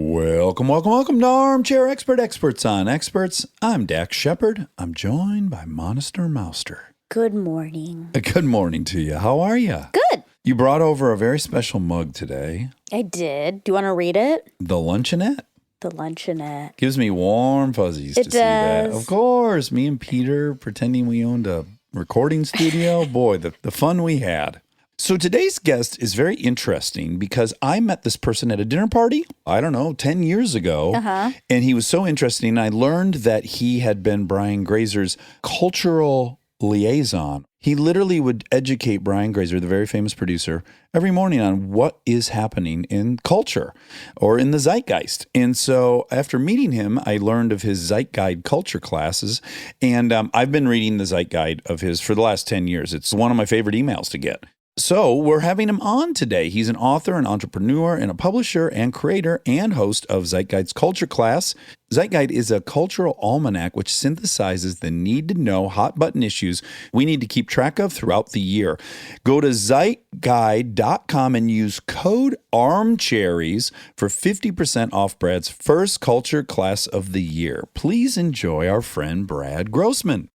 Welcome to Armchair Expert, Experts on Experts. I'm Dax Shepard. I'm joined by Monaster Mouster. Good morning. Good morning to you. How are you? Good. You brought over a very special mug today. I did. Do you want to read it? The Luncheonette. The Luncheonette. Gives me warm fuzzies to see that. Of course. Me and Peter pretending we owned a recording studio. Boy, the fun we had. So today's guest is very interesting because I met this person at a dinner party, 10 years ago. And he was so interesting. I learned that he had been Brian Grazer's cultural liaison. He literally would educate Brian Grazer, the very famous producer, every morning on what is happening in culture or in the Zeitgeist. And so after meeting him, I learned of his Zeitguide culture classes. And I've been reading the Zeitguide of his for the last 10 years. It's one of my favorite emails to get. So we're having him on today. He's an author, an entrepreneur, and a publisher and creator and host of Zeitguide's Culture Class. Zeitguide is a cultural almanac which synthesizes the need-to-know hot-button issues we need to keep track of throughout the year. Go to Zeitguide.com and use code ARMCHERRIES for 50% off Brad's first culture class of the year. Please enjoy our friend Brad Grossman.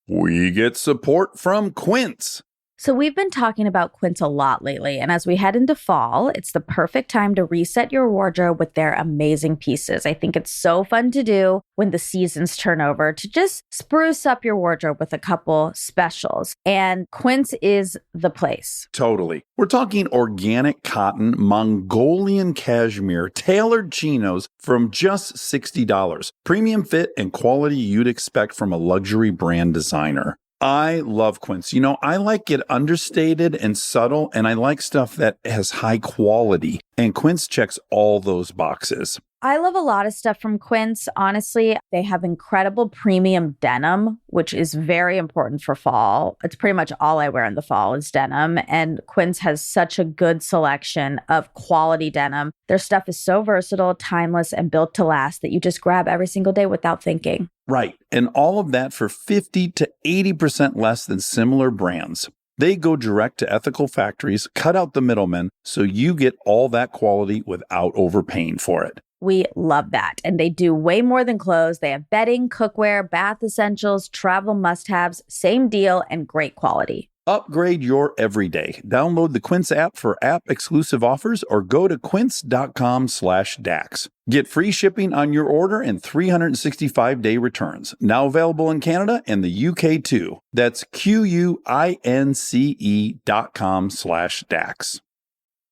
We get support from Quince. So we've been talking about Quince a lot lately, and as we head into fall, it's the perfect time to reset your wardrobe with their amazing pieces. I think it's so fun to do when the seasons turn over to just spruce up your wardrobe with a couple specials, and Quince is the place. Totally. We're talking organic cotton, Mongolian cashmere, tailored chinos from just $60. Premium fit and quality you'd expect from a luxury brand designer. I love Quince. I like it understated and subtle, and I like stuff that has high quality. And Quince checks all those boxes. I love a lot of stuff from Quince. Honestly, they have incredible premium denim, which is very important for fall. It's pretty much all I wear in the fall is denim. And Quince has such a good selection of quality denim. Their stuff is so versatile, timeless, and built to last that you just grab every single day without thinking. Right. And all of that for 50 to 80% less than similar brands. They go direct to ethical factories, cut out the middlemen, so you get all that quality without overpaying for it. We love that. And they do way more than clothes. They have bedding, cookware, bath essentials, travel must-haves, same deal, and great quality. Upgrade your everyday. Download the Quince app for app-exclusive offers or go to quince.com/Dax. Get free shipping on your order and 365-day returns. Now available in Canada and the UK too. That's QUINCE.com/Dax.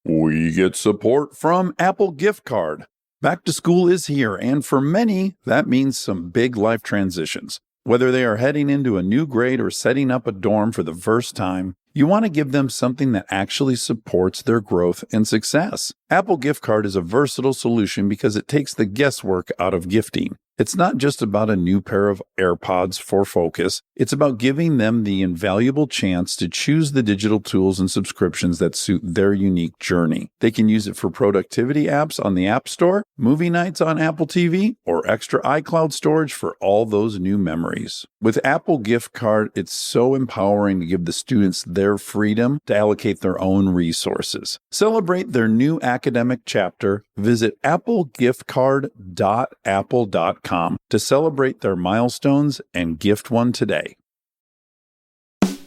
We get support from Apple Gift Card. Back to school is here, and for many, that means some big life transitions. Whether they are heading into a new grade or setting up a dorm for the first time, you want to give them something that actually supports their growth and success. Apple Gift Card is a versatile solution because it takes the guesswork out of gifting. It's not just about a new pair of AirPods for focus. It's about giving them the invaluable chance to choose the digital tools and subscriptions that suit their unique journey. They can use it for productivity apps on the App Store, movie nights on Apple TV, or extra iCloud storage for all those new memories. With Apple Gift Card, it's so empowering to give the students their freedom to allocate their own resources. Celebrate their new academic chapter. Visit applegiftcard.apple.com to celebrate their milestones and gift one today.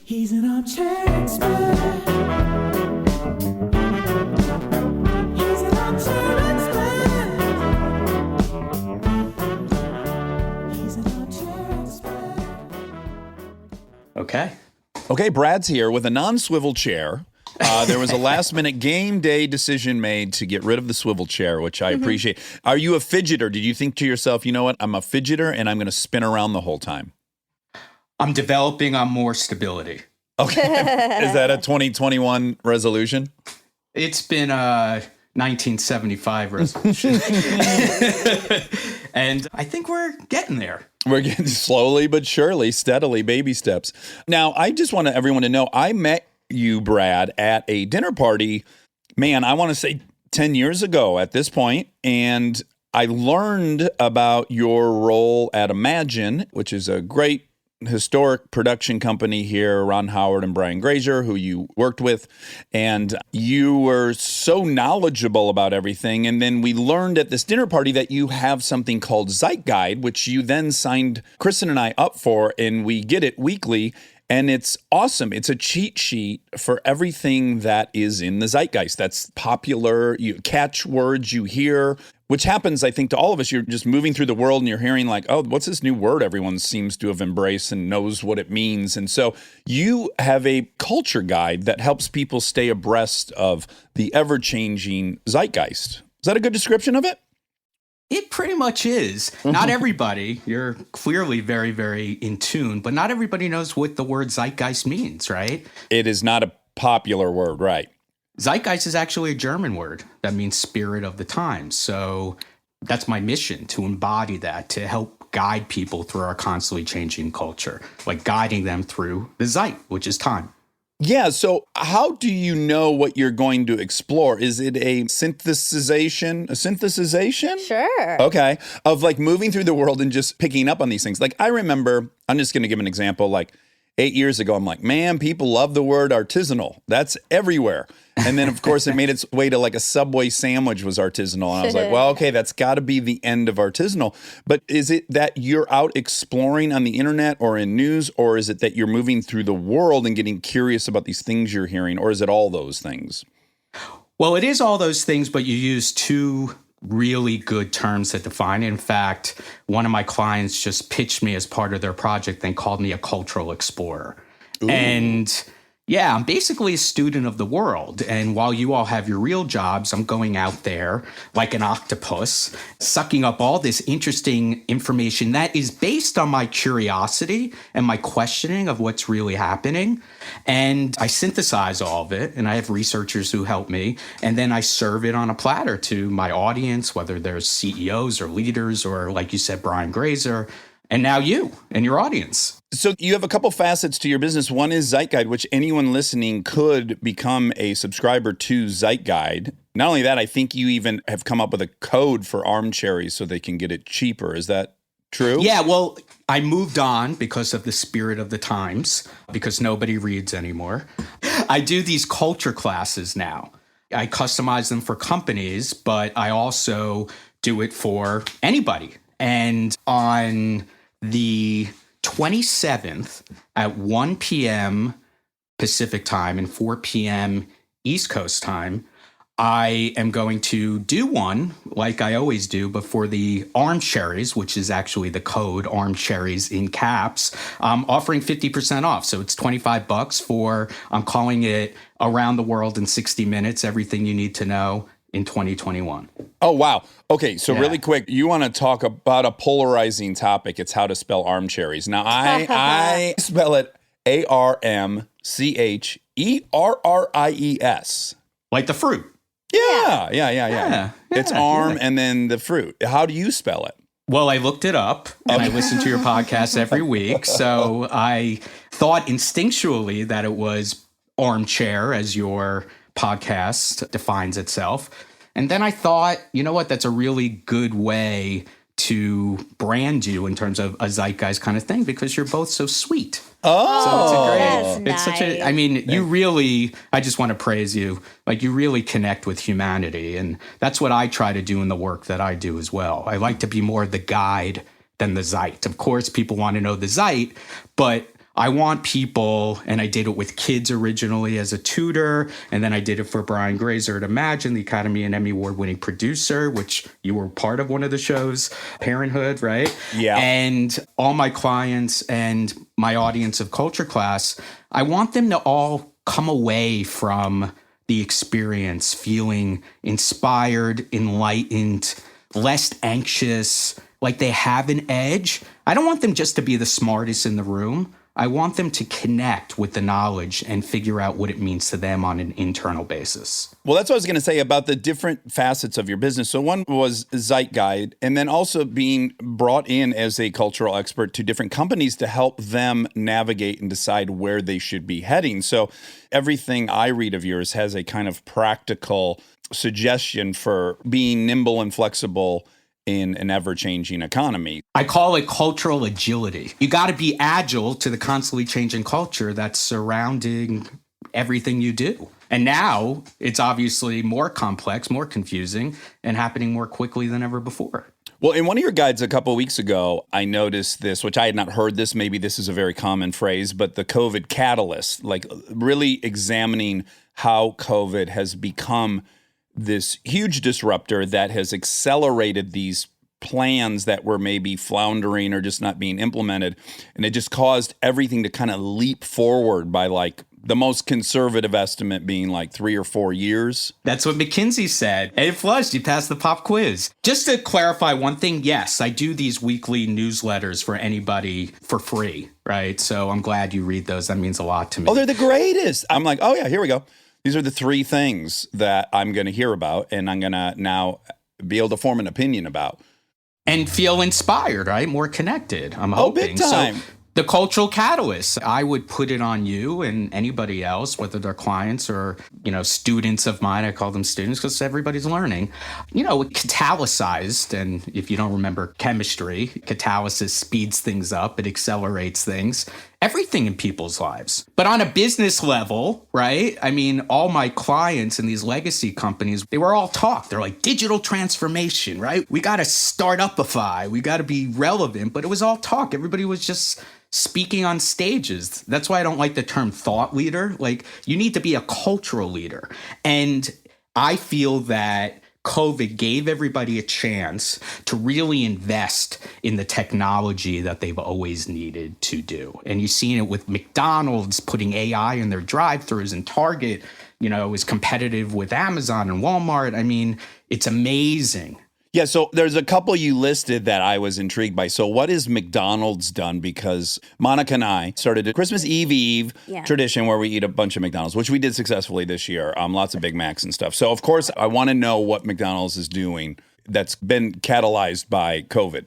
He's an armchair expert. He's an armchair expert. He's an armchair expert. Okay, Brad's here with a non-swivel chair. There was a last-minute game day decision made to get rid of the swivel chair, which I appreciate. Are you a fidgeter? Did you think to yourself, you know what, I'm a fidgeter and I'm going to spin around the whole time? I'm developing on more stability. Okay. Is that a 2021 resolution? It's been a 1975 resolution. And I think we're getting there. We're getting slowly but surely, steadily, baby steps. Now, I just want everyone to know, I met you, Brad, at a dinner party, man, I want to say 10 years ago at this point, and I learned about your role at Imagine, which is a great historic production company here, Ron Howard and Brian Grazer, who you worked with, and you were so knowledgeable about everything. And then we learned at this dinner party that you have something called Zeitguide, which you then signed Kristen and I up for, and we get it weekly. And it's awesome. It's a cheat sheet for everything that is in the zeitgeist. That's popular. You catch words you hear, which happens, I think, to all of us. You're just moving through the world and you're hearing like, oh, what's this new word everyone seems to have embraced and knows what it means. And so you have a culture guide that helps people stay abreast of the ever-changing zeitgeist. Is that a good description of it? It pretty much is. Not everybody, you're clearly very, very in tune, but not everybody knows what the word zeitgeist means, right? It is not a popular word, right? Zeitgeist is actually a German word that means spirit of the times. So that's my mission, to embody that, to help guide people through our constantly changing culture, like guiding them through the Zeit, which is time. Yeah, so how do you know what you're going to explore? Is it a synthesization? A synthesization? Sure. Okay. Of like moving through the world and just picking up on these things. Like I remember, I'm just going to give an example, like 8 years ago, I'm like, man, people love the word artisanal. That's everywhere. And then, of course, it made its way to like a Subway sandwich was artisanal. And I was like, well, okay, that's got to be the end of artisanal. But is it that you're out exploring on the internet or in news, or is it that you're moving through the world and getting curious about these things you're hearing, or is it all those things? Well, it is all those things, but you use two really good terms that define it. In fact, one of my clients just pitched me as part of their project and called me a cultural explorer. Ooh. And yeah, I'm basically a student of the world. And while you all have your real jobs, I'm going out there like an octopus, sucking up all this interesting information that is based on my curiosity and my questioning of what's really happening. And I synthesize all of it, and I have researchers who help me. And then I serve it on a platter to my audience, whether there's CEOs or leaders or, like you said, Brian Grazer, and now you and your audience. So you have a couple facets to your business. One is Zeitguide, which anyone listening could become a subscriber to Zeitguide. Not only that, I think you even have come up with a code for Armchair so they can get it cheaper. Is that true? Yeah, well, I moved on because of the spirit of the times, because nobody reads anymore. I do these culture classes now. I customize them for companies, but I also do it for anybody. And on the 27th at 1 p.m. Pacific time and 4 p.m. East Coast time, I am going to do one like I always do, but for the Armchairs, which is actually the code Armchairs in caps, I'm offering 50% off. So it's $25 for, I'm calling it Around the World in 60 Minutes, Everything You Need to Know in 2021. Oh, wow. Okay, so really quick, you want to talk about a polarizing topic. It's how to spell Armchairs. Now, I spell it Armcheries. Like the fruit. Yeah. It's arm and then the fruit. How do you spell it? Well, I looked it up and I listen to your podcast every week. So I thought instinctually that it was Armchair, as your podcast defines itself. And then I thought, you know what, that's a really good way to brand you in terms of a zeitgeist kind of thing, because you're both so sweet. Oh, so it's a great, that's it's such a, I mean, you really, I just want to praise you. Like, you really connect with humanity. And that's what I try to do in the work that I do as well. I like to be more the guide than the zeit. Of course, people want to know the zeit, but I want people, and I did it with kids originally as a tutor, and then I did it for Brian Grazer at Imagine, the Academy and Emmy Award-winning producer, which you were part of one of the shows, Parenthood, right? Yeah. And all my clients and my audience of Culture Class, I want them to all come away from the experience feeling inspired, enlightened, less anxious, like they have an edge. I don't want them just to be the smartest in the room. I want them to connect with the knowledge and figure out what it means to them on an internal basis. Well, that's what I was going to say about the different facets of your business. So one was Zeitguide, and then also being brought in as a cultural expert to different companies to help them navigate and decide where they should be heading. So everything I read of yours has a kind of practical suggestion for being nimble and flexible in an ever-changing economy. I call it cultural agility. You got to be agile to the constantly changing culture that's surrounding everything you do. And now it's obviously more complex, more confusing, and happening more quickly than ever before. Well, in one of your guides a couple of weeks ago, I noticed this, which I had not heard this. Maybe this is a very common phrase, but the COVID catalyst, like really examining how COVID has become this huge disruptor that has accelerated these plans that were maybe floundering or just not being implemented. And it just caused everything to kind of leap forward by like the most conservative estimate being like 3 or 4 years. That's what McKinsey said. And it flushed. You passed the pop quiz. Just to clarify one thing, yes, I do these weekly newsletters for anybody for free, right? So I'm glad you read those. That means a lot to me. Oh, they're the greatest. I'm like, oh yeah, here we go. These are the 3 things that I'm going to hear about and I'm going to now be able to form an opinion about. And feel inspired, right? More connected, I'm hoping. Oh, big time. So, the cultural catalyst, I would put it on you and anybody else, whether they're clients or, students of mine. I call them students because everybody's learning. Catalyzed, and if you don't remember chemistry, catalysis speeds things up. It accelerates things, everything in people's lives. But on a business level, right? I mean, all my clients in these legacy companies, they were all talk. They're like digital transformation, right? We got to start upify. We got to be relevant. But it was all talk. Everybody was just speaking on stages. That's why I don't like the term thought leader. Like, you need to be a cultural leader. And I feel that COVID gave everybody a chance to really invest in the technology that they've always needed to do. And you've seen it with McDonald's putting AI in their drive-thrus, and Target, is competitive with Amazon and Walmart. I mean, it's amazing. Yeah, so there's a couple you listed that I was intrigued by. So what has McDonald's done? Because Monica and I started a Christmas Eve tradition where we eat a bunch of McDonald's, which we did successfully this year. Lots of Big Macs and stuff. So, of course, I want to know what McDonald's is doing that's been catalyzed by COVID.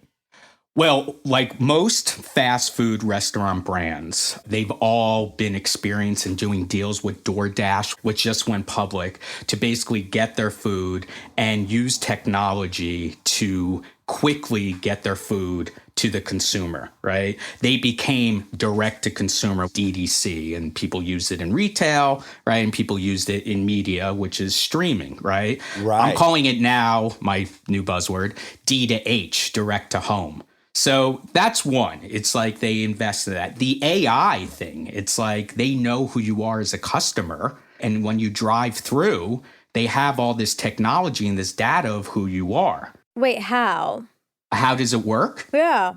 Well, like most fast food restaurant brands, they've all been experiencing doing deals with DoorDash, which just went public, to basically get their food and use technology to quickly get their food to the consumer, right? They became direct to consumer, DTC, and people used it in retail, right? And people used it in media, which is streaming, right? I'm calling it now, my new buzzword, D to H, direct to home. So that's one. It's like they invested in that. The AI thing, it's like they know who you are as a customer. And when you drive through, they have all this technology and this data of who you are. Wait, how? How does it work? Yeah.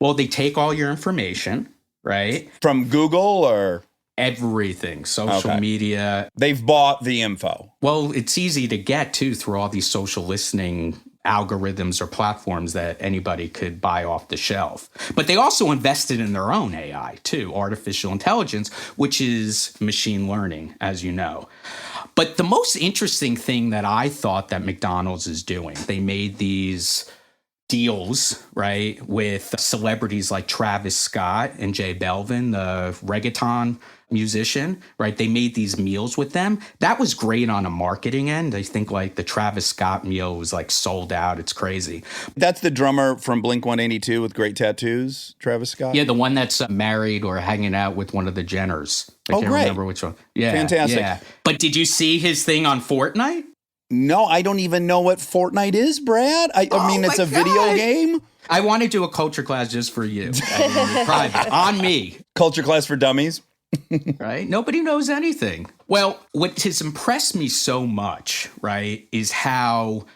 Well, they take all your information, right? From Google or? Everything, social media. They've bought the info. Well, it's easy to get to through all these social listening algorithms or platforms that anybody could buy off the shelf. But they also invested in their own AI too, artificial intelligence, which is machine learning, as you know. But the most interesting thing that I thought that McDonald's is doing, they made these deals, right, with celebrities like Travis Scott and J Balvin, the reggaeton musician, right? They made these meals with them. That was great on a marketing end. I think like the Travis Scott meal was like sold out. It's crazy. That's the drummer from Blink-182 with great tattoos, Travis Scott? Yeah, the one that's married or hanging out with one of the Jenners. I can't remember which one. Yeah, fantastic. Yeah. But did you see his thing on Fortnite? No, I don't even know what Fortnite is, Brad. I mean, it's a video game. I want to do a culture class just for you. Private, on me. Culture class for dummies. Right? Nobody knows anything. Well, what has impressed me so much, right, is how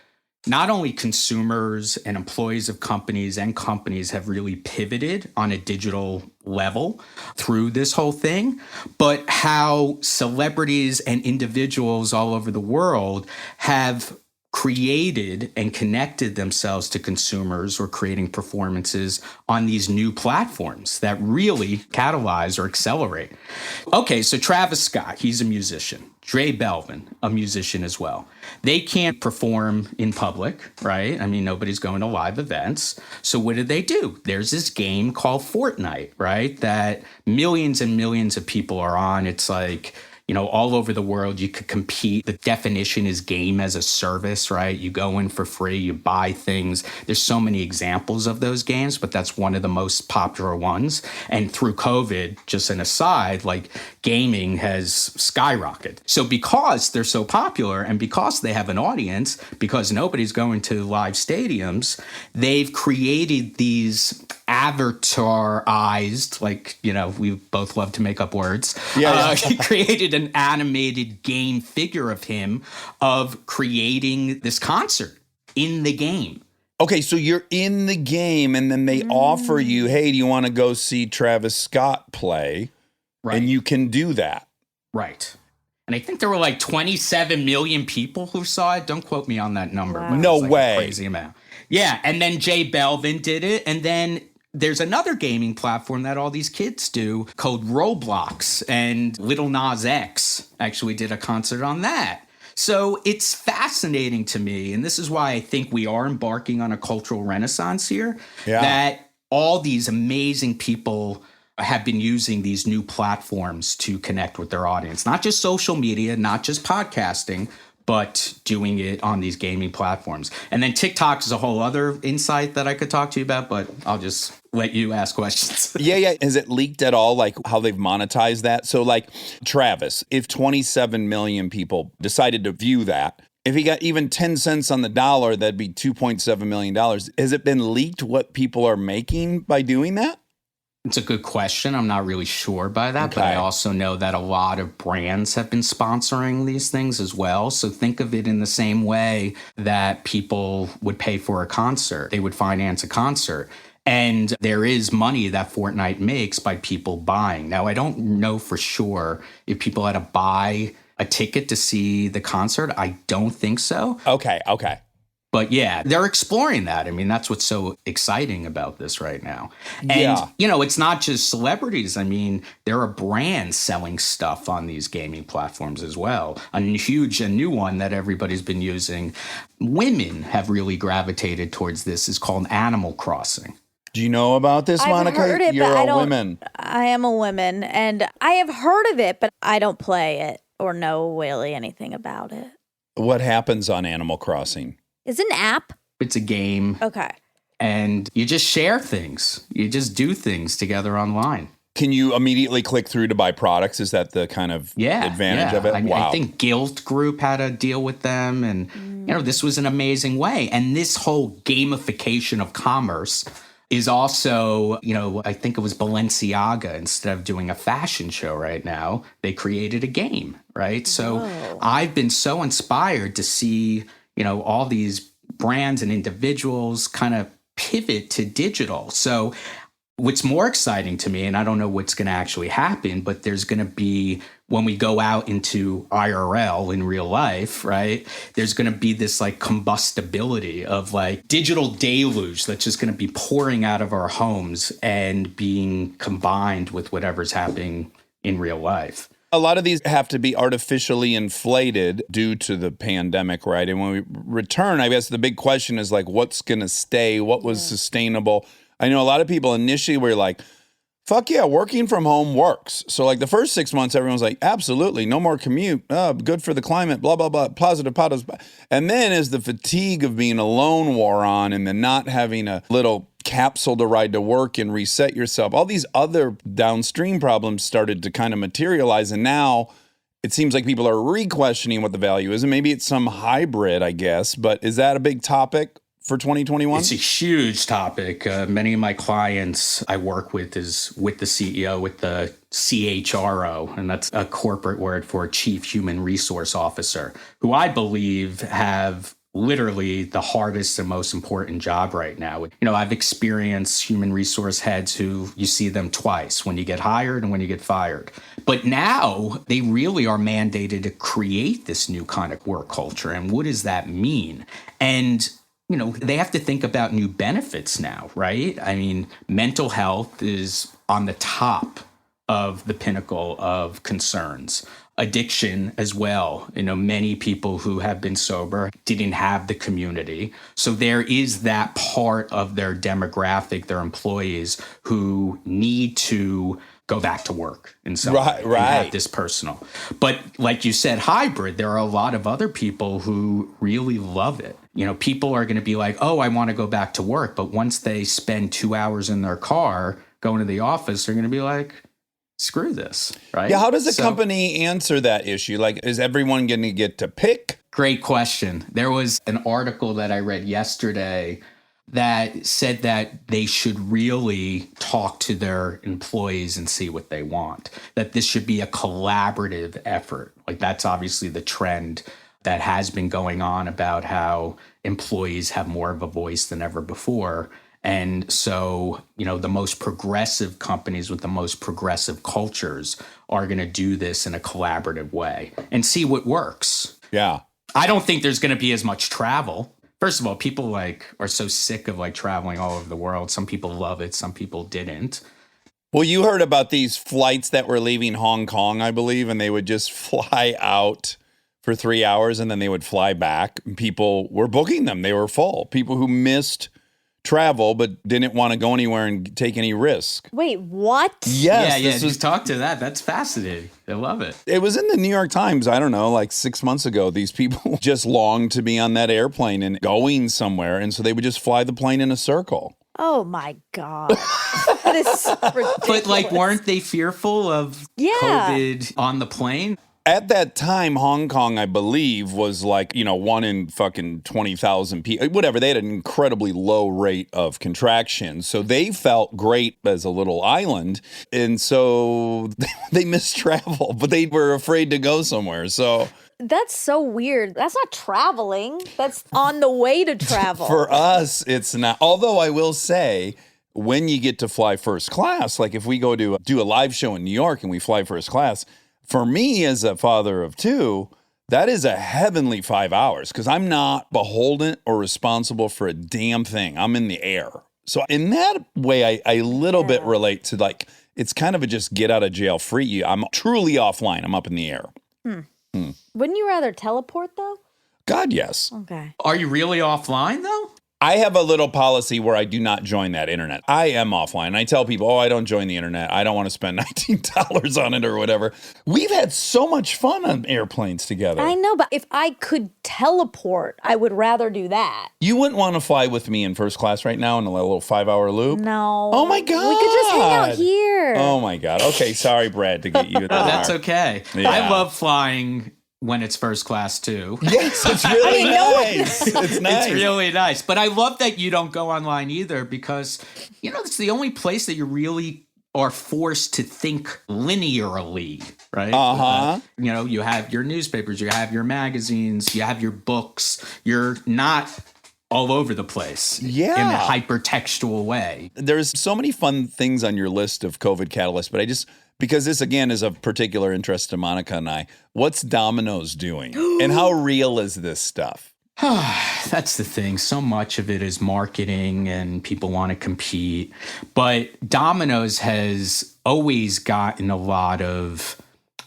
not only consumers and employees of companies and companies have really pivoted on a digital level through this whole thing, but how celebrities and individuals all over the world have created and connected themselves to consumers or creating performances on these new platforms that really catalyze or accelerate. Okay, so Travis Scott, he's a musician. J Balvin, a musician as well. They can't perform in public, right? I mean, nobody's going to live events. So what do? There's this game called Fortnite, right? That millions and millions of people are on. It's like, all over the world, you could compete. The definition is game as a service, right? You go in for free, you buy things. There's so many examples of those games, but that's one of the most popular ones. And through COVID, just an aside, like gaming has skyrocketed. So because they're so popular and because they have an audience, because nobody's going to live stadiums, they've created these avatarized, like, we both love to make up words. He created an animated game figure of him, of creating this concert in the game. Okay, so you're in the game and then they offer you, hey, do you want to go see Travis Scott play? Right. And you can do that. Right. And I think there were like 27 million people who saw it. Don't quote me on that number. Wow. But No it was like way. a crazy amount. Yeah, and then Jay Belvin did it, and then there's another gaming platform that all these kids do called Roblox, and Lil Nas X actually did a concert on that. So it's fascinating to me, and this is why I think we are embarking on a cultural renaissance here, that all these amazing people have been using these new platforms to connect with their audience, not just social media, not just podcasting, but doing it on these gaming platforms. And then TikTok is a whole other insight that I could talk to you about, but I'll just let you ask questions. Yeah. Has it leaked at all, like how they've monetized that? So like Travis, if 27 million people decided to view that, if he got even 10 cents on the dollar, that'd be $2.7 million. Has it been leaked what people are making by doing that? It's a good question. I'm not really sure by that, but I also know that a lot of brands have been sponsoring these things as well. So think of it in the same way that people would pay for a concert. They would finance a concert. And there is money that Fortnite makes by people buying. Now, I don't know for sure if people had to buy a ticket to see the concert. I don't think so. Okay. But yeah, they're exploring that. I mean, that's what's so exciting about this right now. And, it's not just celebrities. I mean, there are brands selling stuff on these gaming platforms as well. A new one that everybody's been using. Women have really gravitated towards this is called Animal Crossing. Do you know about this, Monica? I've heard it, You're but a woman. I am a woman, and I have heard of it, but I don't play it or know really anything about it. What happens on Animal Crossing? Is it an app? It's a game. Okay. And you just share things. You just do things together online. Can you immediately click through to buy products? Is that the kind of advantage of it? I think Guild Group had a deal with them. And, this was an amazing way. And this whole gamification of commerce is also, I think it was Balenciaga, instead of doing a fashion show right now, they created a game, right? So I've been so inspired to see, all these brands and individuals kind of pivot to digital. So what's more exciting to me, and I don't know what's going to actually happen, but there's going to be, when we go out into IRL in real life, right, there's going to be this like combustibility of like digital deluge that's just going to be pouring out of our homes and being combined with whatever's happening in real life. A lot of these have to be artificially inflated due to the pandemic, right? And when we return, I guess the big question is like, what's going to stay? What was sustainable? I know a lot of people initially were like, fuck yeah, working from home works. So like the first 6 months, everyone's like, absolutely, no more commute. Good for the climate, blah, blah, blah, positive. And then as the fatigue of being alone wore on and then not having a little capsule to ride to work and reset yourself, all these other downstream problems started to kind of materialize. And now it seems like people are re-questioning what the value is. And maybe it's some hybrid, I guess. But is that a big topic for 2021? It's a huge topic. Many of my clients I work with is with the CEO, with the CHRO, and that's a corporate word for Chief Human Resource Officer, who I believe have literally the hardest and most important job right now. I've experienced human resource heads who you see them twice, when you get hired and when you get fired. But now they really are mandated to create this new kind of work culture. And what does that mean? And they have to think about new benefits now, right? I mean, mental health is on the top of the pinnacle of concerns. Addiction as well. Many people who have been sober didn't have the community. So there is that part of their demographic, their employees, who need to go back to work in some Right, way and have right. this personal. But like you said, hybrid, there are a lot of other people who really love it. You know, people are going to be like, oh, I want to go back to work. But once they spend 2 hours in their car going to the office, they're going to be like, screw this, right? Yeah, how does a company answer that issue? Like, is everyone going to get to pick? Great question. There was an article that I read yesterday that said that they should really talk to their employees and see what they want, that this should be a collaborative effort. Like, that's obviously the trend that has been going on about how employees have more of a voice than ever before. And so, you know, the most progressive companies with the most progressive cultures are going to do this in a collaborative way and see what works. Yeah. I don't think there's going to be as much travel. First of all, people like are so sick of like traveling all over the world. Some people love it. Some people didn't. Well, you heard about these flights that were leaving Hong Kong, I believe, and they would just fly out for 3 hours and then they would fly back. People were booking them. They were full. People who missed travel but didn't want to go anywhere and take any risk. Wait, what? Yes, yeah. this Just was, talk to that. That's fascinating. I love it. it was in the New York Times, I don't know, like 6 months ago. These people just longed to be on that airplane and going somewhere, and so they would just fly the plane in a circle. Oh my God. That is ridiculous. But like, weren't they fearful of COVID on the plane? At that time, Hong Kong, I believe, was like, you know, 1 in fucking 20,000 people, whatever. They had an incredibly low rate of contraction. So they felt great as a little island. And so they missed travel, but they were afraid to go somewhere. So That's so weird. That's not traveling. That's on the way to travel. for us, it's not. Although I will say, when you get to fly first class, like if we go to do a live show in New York and we fly first class, for me as a father of 2, that is a heavenly 5 hours because I'm not beholden or responsible for a damn thing. I'm in the air. So in that way, I little bit relate to like, it's kind of a just get out of jail free. I'm truly offline. I'm up in the air. Wouldn't you rather teleport though? God, yes. Okay. Are you really offline though? I have a little policy where I do not join that internet. I am offline. I tell people, I don't join the internet. I don't want to spend $19 on it or whatever. We've had so much fun on airplanes together. I know, but if I could teleport, I would rather do that. You wouldn't want to fly with me in first class right now in a little 5-hour loop? No. Oh my God. We could just hang out here. Oh my God. Okay, sorry, Brad, to get you in the No, that's car. okay. Yeah. I love flying when it's first class too. Yes, it's really nice. It's nice. It's really nice. But I love that you don't go online either because, you know, it's the only place that you really are forced to think linearly, right? Uh-huh. You know, you have your newspapers, you have your magazines, you have your books. You're not all over the place Yeah. in a hypertextual way. There's so many fun things on your list of COVID catalysts, but because this, again, is of particular interest to Monica and I, what's Domino's doing? And how real is this stuff? That's the thing. So much of it is marketing and people want to compete. But Domino's has always gotten a lot of,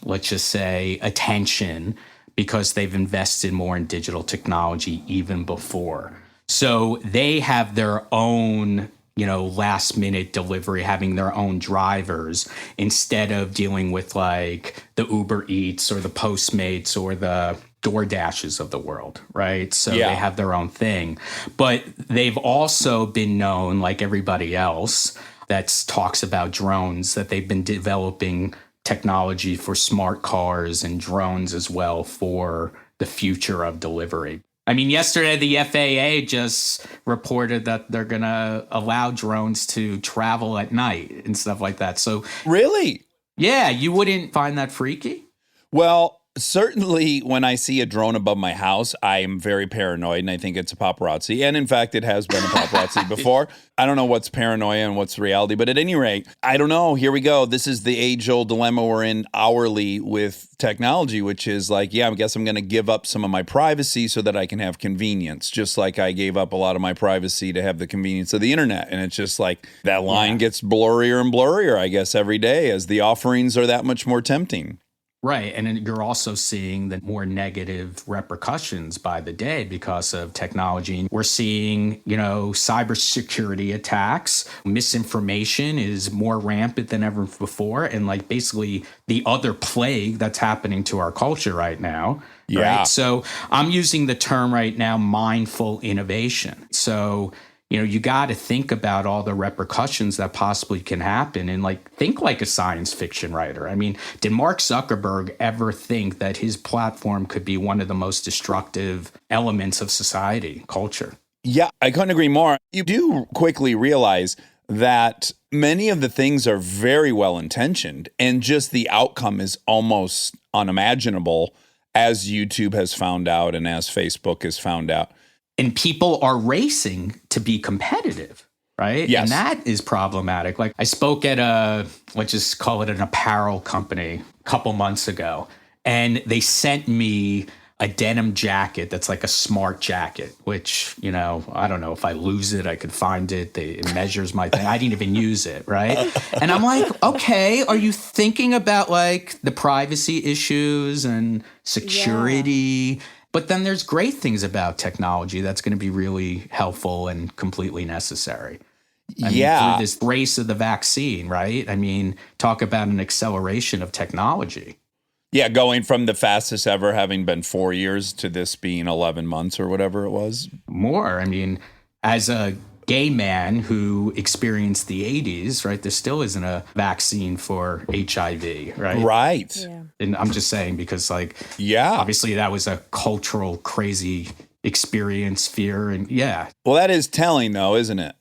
let's just say, attention because they've invested more in digital technology even before. So they have their own, you know, last minute delivery, having their own drivers instead of dealing with like the Uber Eats or the Postmates or the DoorDashes of the world, right? So Yeah. they have their own thing. But they've also been known, like everybody else that talks about drones, that they've been developing technology for smart cars and drones as well for the future of delivery. I mean, yesterday, the FAA just reported that they're going to allow drones to travel at night and stuff like that. So, Really? yeah, you wouldn't find that freaky? Well, certainly when I see a drone above my house, I am very paranoid and I think it's a paparazzi. And in fact, it has been a paparazzi before. I don't know what's paranoia and what's reality, but at any rate, I don't know. Here we go. This is the age-old dilemma we're in hourly with technology, which is like, yeah, I guess I'm going to give up some of my privacy so that I can have convenience, just like I gave up a lot of my privacy to have the convenience of the internet. And it's just like that line gets blurrier and blurrier, I guess, every day as the offerings are that much more tempting. Right. And then you're also seeing the more negative repercussions by the day because of technology. We're seeing, cybersecurity attacks. Misinformation is more rampant than ever before. And like basically the other plague that's happening to our culture right now. Yeah. Right. So I'm using the term right now, mindful innovation. So you got to think about all the repercussions that possibly can happen and think like a science fiction writer. I mean, did Mark Zuckerberg ever think that his platform could be one of the most destructive elements of society, culture? Yeah, I couldn't agree more. You do quickly realize that many of the things are very well intentioned and just the outcome is almost unimaginable, as YouTube has found out and as Facebook has found out. And people are racing to be competitive, right? Yes. And that is problematic. Like I spoke at let's just call it an apparel company a couple months ago, and they sent me a denim jacket that's like a smart jacket, which, I don't know if I lose it, I could find it. It measures my thing. I didn't even use it, right? And I'm like, okay, are you thinking about the privacy issues and security? Yeah. But then there's great things about technology that's going to be really helpful and completely necessary. I mean, through this race of the vaccine, right? I mean, talk about an acceleration of technology. Yeah, going from the fastest ever having been 4 years to this being 11 months or whatever it was. More. I mean, as a gay man who experienced the 80s, right, there still isn't a vaccine for HIV, right? Right. Yeah. And I'm just saying because, obviously that was a cultural, crazy experience, fear, and Well, that is telling, though, isn't it?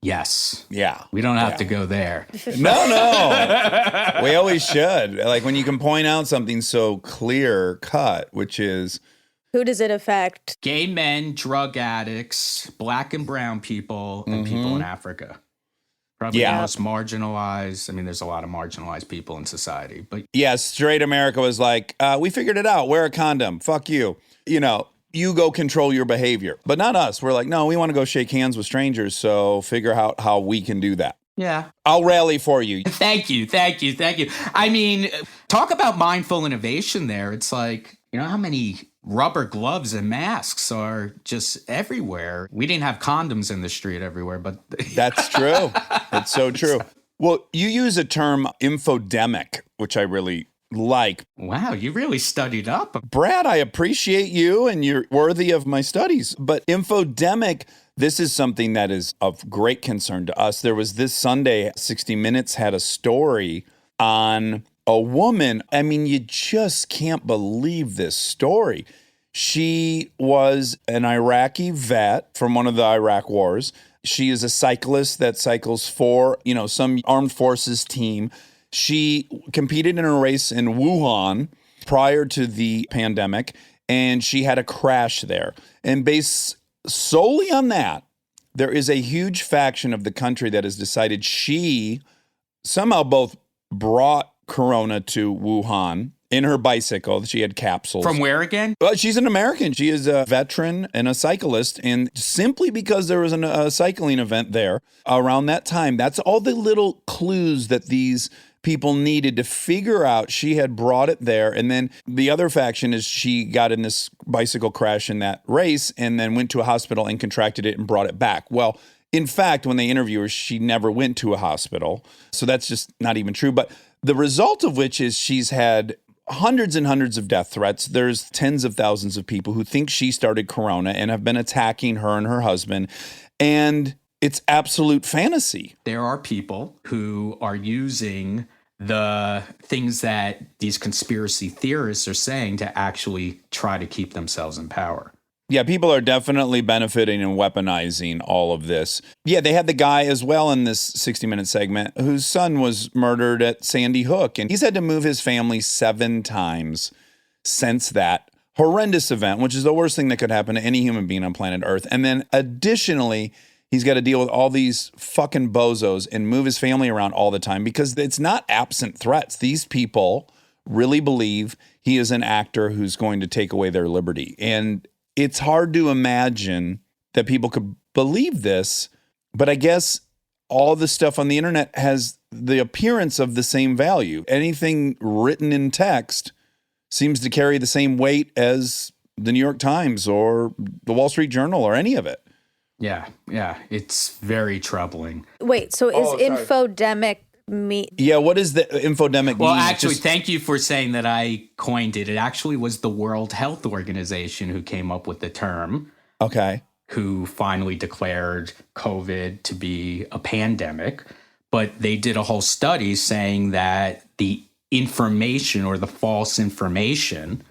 Yes. Yeah. We don't have to go there. No. We always should. Like when you can point out something so clear cut, which is... Who does it affect? Gay men, drug addicts, black and brown people, and people in Africa. Probably the most marginalized. I mean, there's a lot of marginalized people in society. But straight America was like, we figured it out. Wear a condom. Fuck you. You go control your behavior. But not us. We're like, no, we want to go shake hands with strangers. So figure out how we can do that. Yeah. I'll rally for you. Thank you. I mean, talk about mindful innovation there. It's like, how many rubber gloves and masks are just everywhere. We didn't have condoms in the street everywhere, but... That's true. It's so true. Well, you use a term infodemic, which I really like. Wow, you really studied up. Brad, I appreciate you and you're worthy of my studies. But infodemic, this is something that is of great concern to us. There was this Sunday, 60 Minutes had a story on a woman. I mean, you just can't believe this story. She was an Iraqi vet from one of the Iraq wars. She is a cyclist that cycles for, some armed forces team. She competed in a race in Wuhan prior to the pandemic, and she had a crash there. And based solely on that, there is a huge faction of the country that has decided she somehow both brought Corona to Wuhan in her bicycle. She had capsules. From where again? Well, she's an American. She is a veteran and a cyclist. And simply because there was a cycling event there around that time, that's all the little clues that these people needed to figure out she had brought it there. And then the other faction is she got in this bicycle crash in that race and then went to a hospital and contracted it and brought it back. Well, in fact, when they interview her, she never went to a hospital. So that's just not even true. But the result of which is she's had hundreds and hundreds of death threats. There's tens of thousands of people who think she started Corona and have been attacking her and her husband. And it's absolute fantasy. There are people who are using the things that these conspiracy theorists are saying to actually try to keep themselves in power. Yeah, people are definitely benefiting and weaponizing all of this. Yeah, they had the guy as well in this 60-minute segment whose son was murdered at Sandy Hook, and he's had to move his family 7 times since that horrendous event, which is the worst thing that could happen to any human being on planet Earth. And then additionally, he's got to deal with all these fucking bozos and move his family around all the time because it's not absent threats. These people really believe he is an actor who's going to take away their liberty. And it's hard to imagine that people could believe this, but I guess all the stuff on the internet has the appearance of the same value. Anything written in text seems to carry the same weight as the New York Times or the Wall Street Journal or any of it. Yeah. It's very troubling. Wait, so is infodemic Yeah, what is the infodemic Well, mean? actually, thank you for saying that I coined it. It actually was the World Health Organization who came up with the term. Okay. Who finally declared COVID to be a pandemic. But they did a whole study saying that the information or the false information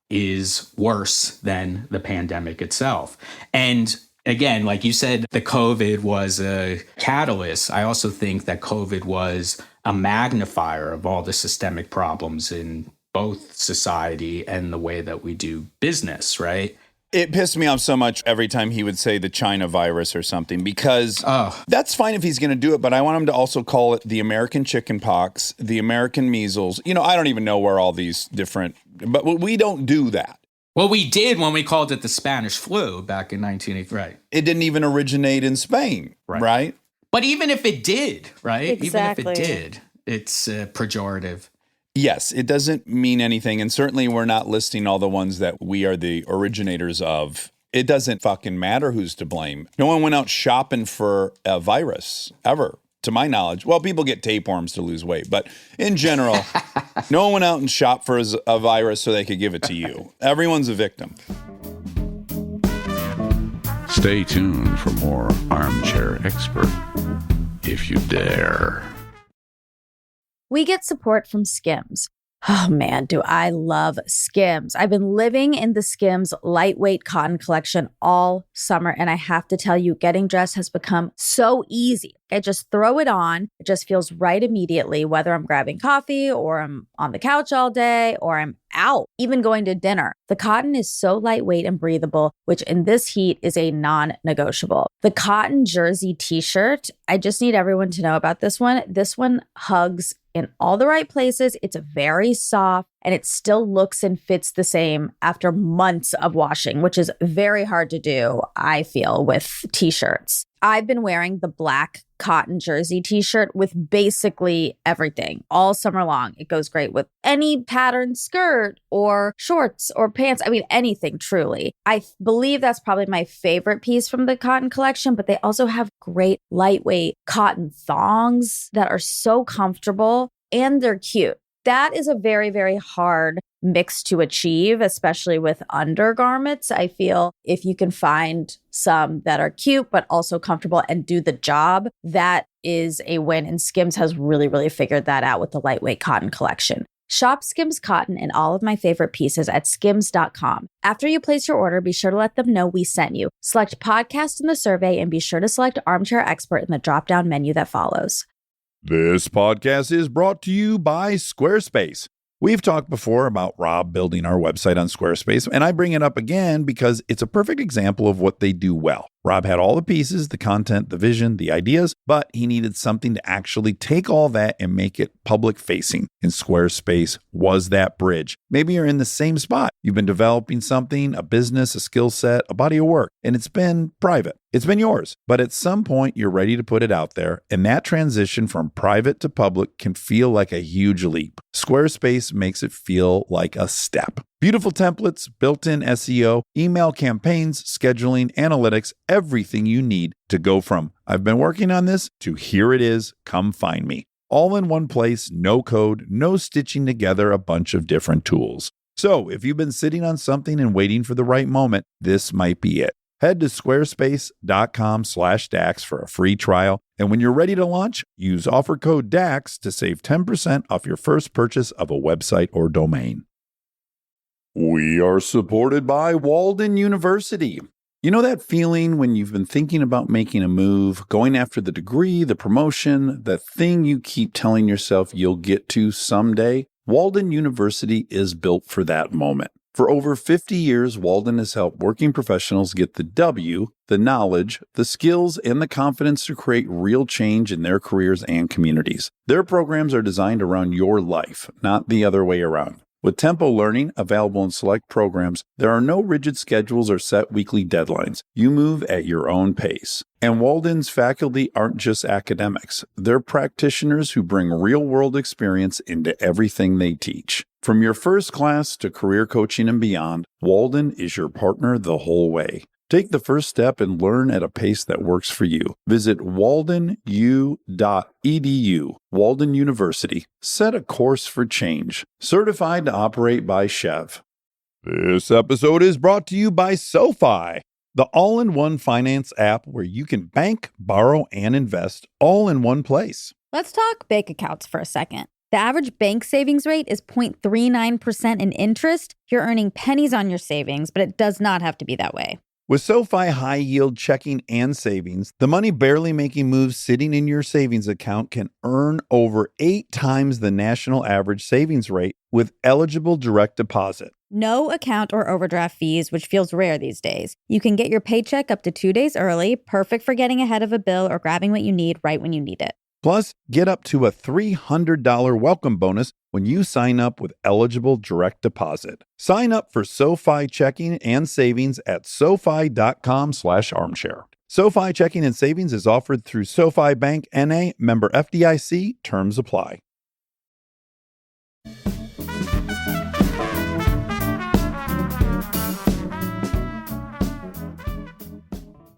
is worse than the pandemic itself. And again, like you said, the COVID was a catalyst. I also think that COVID was a magnifier of all the systemic problems in both society and the way that we do business, right? It pissed me off so much every time he would say the China virus or something, because that's fine if he's going to do it, but I want him to also call it the American chicken pox, the American measles. You know, I don't even know where all these different, but we don't do that. Well, we did when we called it the Spanish flu back in 1980. Right. It didn't even originate in Spain, right? But even if it did, right? Exactly. Even if it did, it's pejorative. Yes, it doesn't mean anything. And certainly we're not listing all the ones that we are the originators of. It doesn't fucking matter who's to blame. No one went out shopping for a virus ever, to my knowledge. Well, people get tapeworms to lose weight, but in general, no one went out and shopped for a virus so they could give it to you. Everyone's a victim. Stay tuned for more Armchair Expert, if you dare. We get support from Skims. Oh man, do I love Skims. I've been living in the Skims lightweight cotton collection all summer, and I have to tell you, getting dressed has become so easy. I just throw it on. It just feels right immediately, whether I'm grabbing coffee or I'm on the couch all day or I'm out, even going to dinner. The cotton is so lightweight and breathable, which in this heat is a non-negotiable. The cotton jersey t-shirt, I just need everyone to know about this one. This one hugs in all the right places. It's very soft and it still looks and fits the same after months of washing, which is very hard to do, I feel, with t-shirts. I've been wearing the black cotton jersey t-shirt with basically everything all summer long. It goes great with any pattern skirt or shorts or pants. I mean, anything, truly. I believe that's probably my favorite piece from the cotton collection, but they also have great lightweight cotton thongs that are so comfortable and they're cute. That is a very, very hard mix to achieve, especially with undergarments. I feel if you can find some that are cute, but also comfortable and do the job, that is a win. And Skims has really, really figured that out with the lightweight cotton collection. Shop Skims cotton and all of my favorite pieces at skims.com. After you place your order, be sure to let them know we sent you. Select podcast in the survey and be sure to select Armchair Expert in the drop-down menu that follows. This podcast is brought to you by Squarespace. We've talked before about Rob building our website on Squarespace, and I bring it up again because it's a perfect example of what they do well. Rob had all the pieces, the content, the vision, the ideas, but he needed something to actually take all that and make it public facing. And Squarespace was that bridge. Maybe you're in the same spot. You've been developing something, a business, a skill set, a body of work, and it's been private. It's been yours. But at some point, you're ready to put it out there, and that transition from private to public can feel like a huge leap. Squarespace makes it feel like a step. Beautiful templates, built-in SEO, email campaigns, scheduling, analytics, everything you need to go from I've been working on this to here it is, come find me. All in one place, no code, no stitching together a bunch of different tools. So if you've been sitting on something and waiting for the right moment, this might be it. Head to squarespace.com/DAX for a free trial. And when you're ready to launch, use offer code DAX to save 10% off your first purchase of a website or domain. We are supported by Walden University. You know that feeling when you've been thinking about making a move, going after the degree, the promotion, the thing you keep telling yourself you'll get to someday? Walden University is built for that moment. For over 50 years, Walden has helped working professionals get the W, the knowledge, the skills, and the confidence to create real change in their careers and communities. Their programs are designed around your life, not the other way around. With Tempo Learning available in select programs, there are no rigid schedules or set weekly deadlines. You move at your own pace. And Walden's faculty aren't just academics. They're practitioners who bring real-world experience into everything they teach. From your first class to career coaching and beyond, Walden is your partner the whole way. Take the first step and learn at a pace that works for you. Visit waldenu.edu. Walden University. Set a course for change. Certified to operate by Chev. This episode is brought to you by SoFi, the all-in-one finance app where you can bank, borrow, and invest all in one place. Let's talk bank accounts for a second. The average bank savings rate is 0.39% in interest. You're earning pennies on your savings, but it does not have to be that way. With SoFi high-yield checking and savings, the money barely making moves sitting in your savings account can earn over 8 times the national average savings rate with eligible direct deposit. No account or overdraft fees, which feels rare these days. You can get your paycheck up to 2 days early, perfect for getting ahead of a bill or grabbing what you need right when you need it. Plus, get up to a $300 welcome bonus when you sign up with eligible direct deposit. Sign up for SoFi checking and savings at SoFi.com/armchair. SoFi checking and savings is offered through SoFi Bank N.A. member FDIC. Terms apply.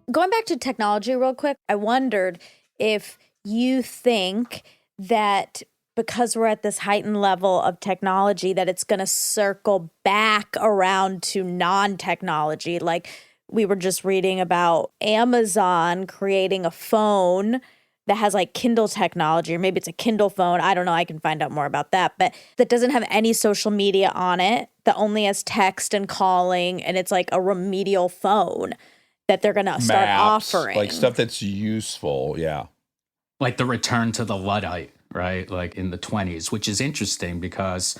Going back to technology real quick, I wondered if you think that because we're at this heightened level of technology that it's going to circle back around to non-technology. Like we were just reading about Amazon creating a phone that has like Kindle technology, or maybe it's a Kindle phone. I don't know. I can find out more about that. But that doesn't have any social media on it, that only has text and calling, and it's like a remedial phone that they're going to start Maps, offering. like stuff that's useful, yeah. Like the return to the Luddite, right? Like in the 20s, which is interesting because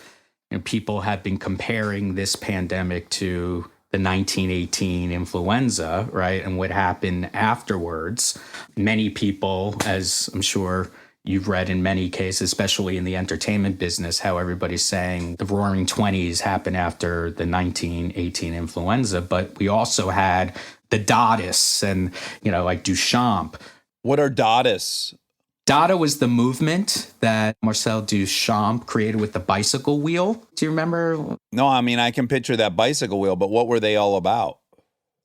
people have been comparing this pandemic to the 1918 influenza, right? And what happened afterwards. Many people, as I'm sure you've read in many cases, especially in the entertainment business, how everybody's saying the roaring 20s happened after the 1918 influenza. But we also had the Dadaists and, like Duchamp. What are Dadaists? Dada was the movement that Marcel Duchamp created with the bicycle wheel. Do you remember? No, I mean, I can picture that bicycle wheel, but what were they all about?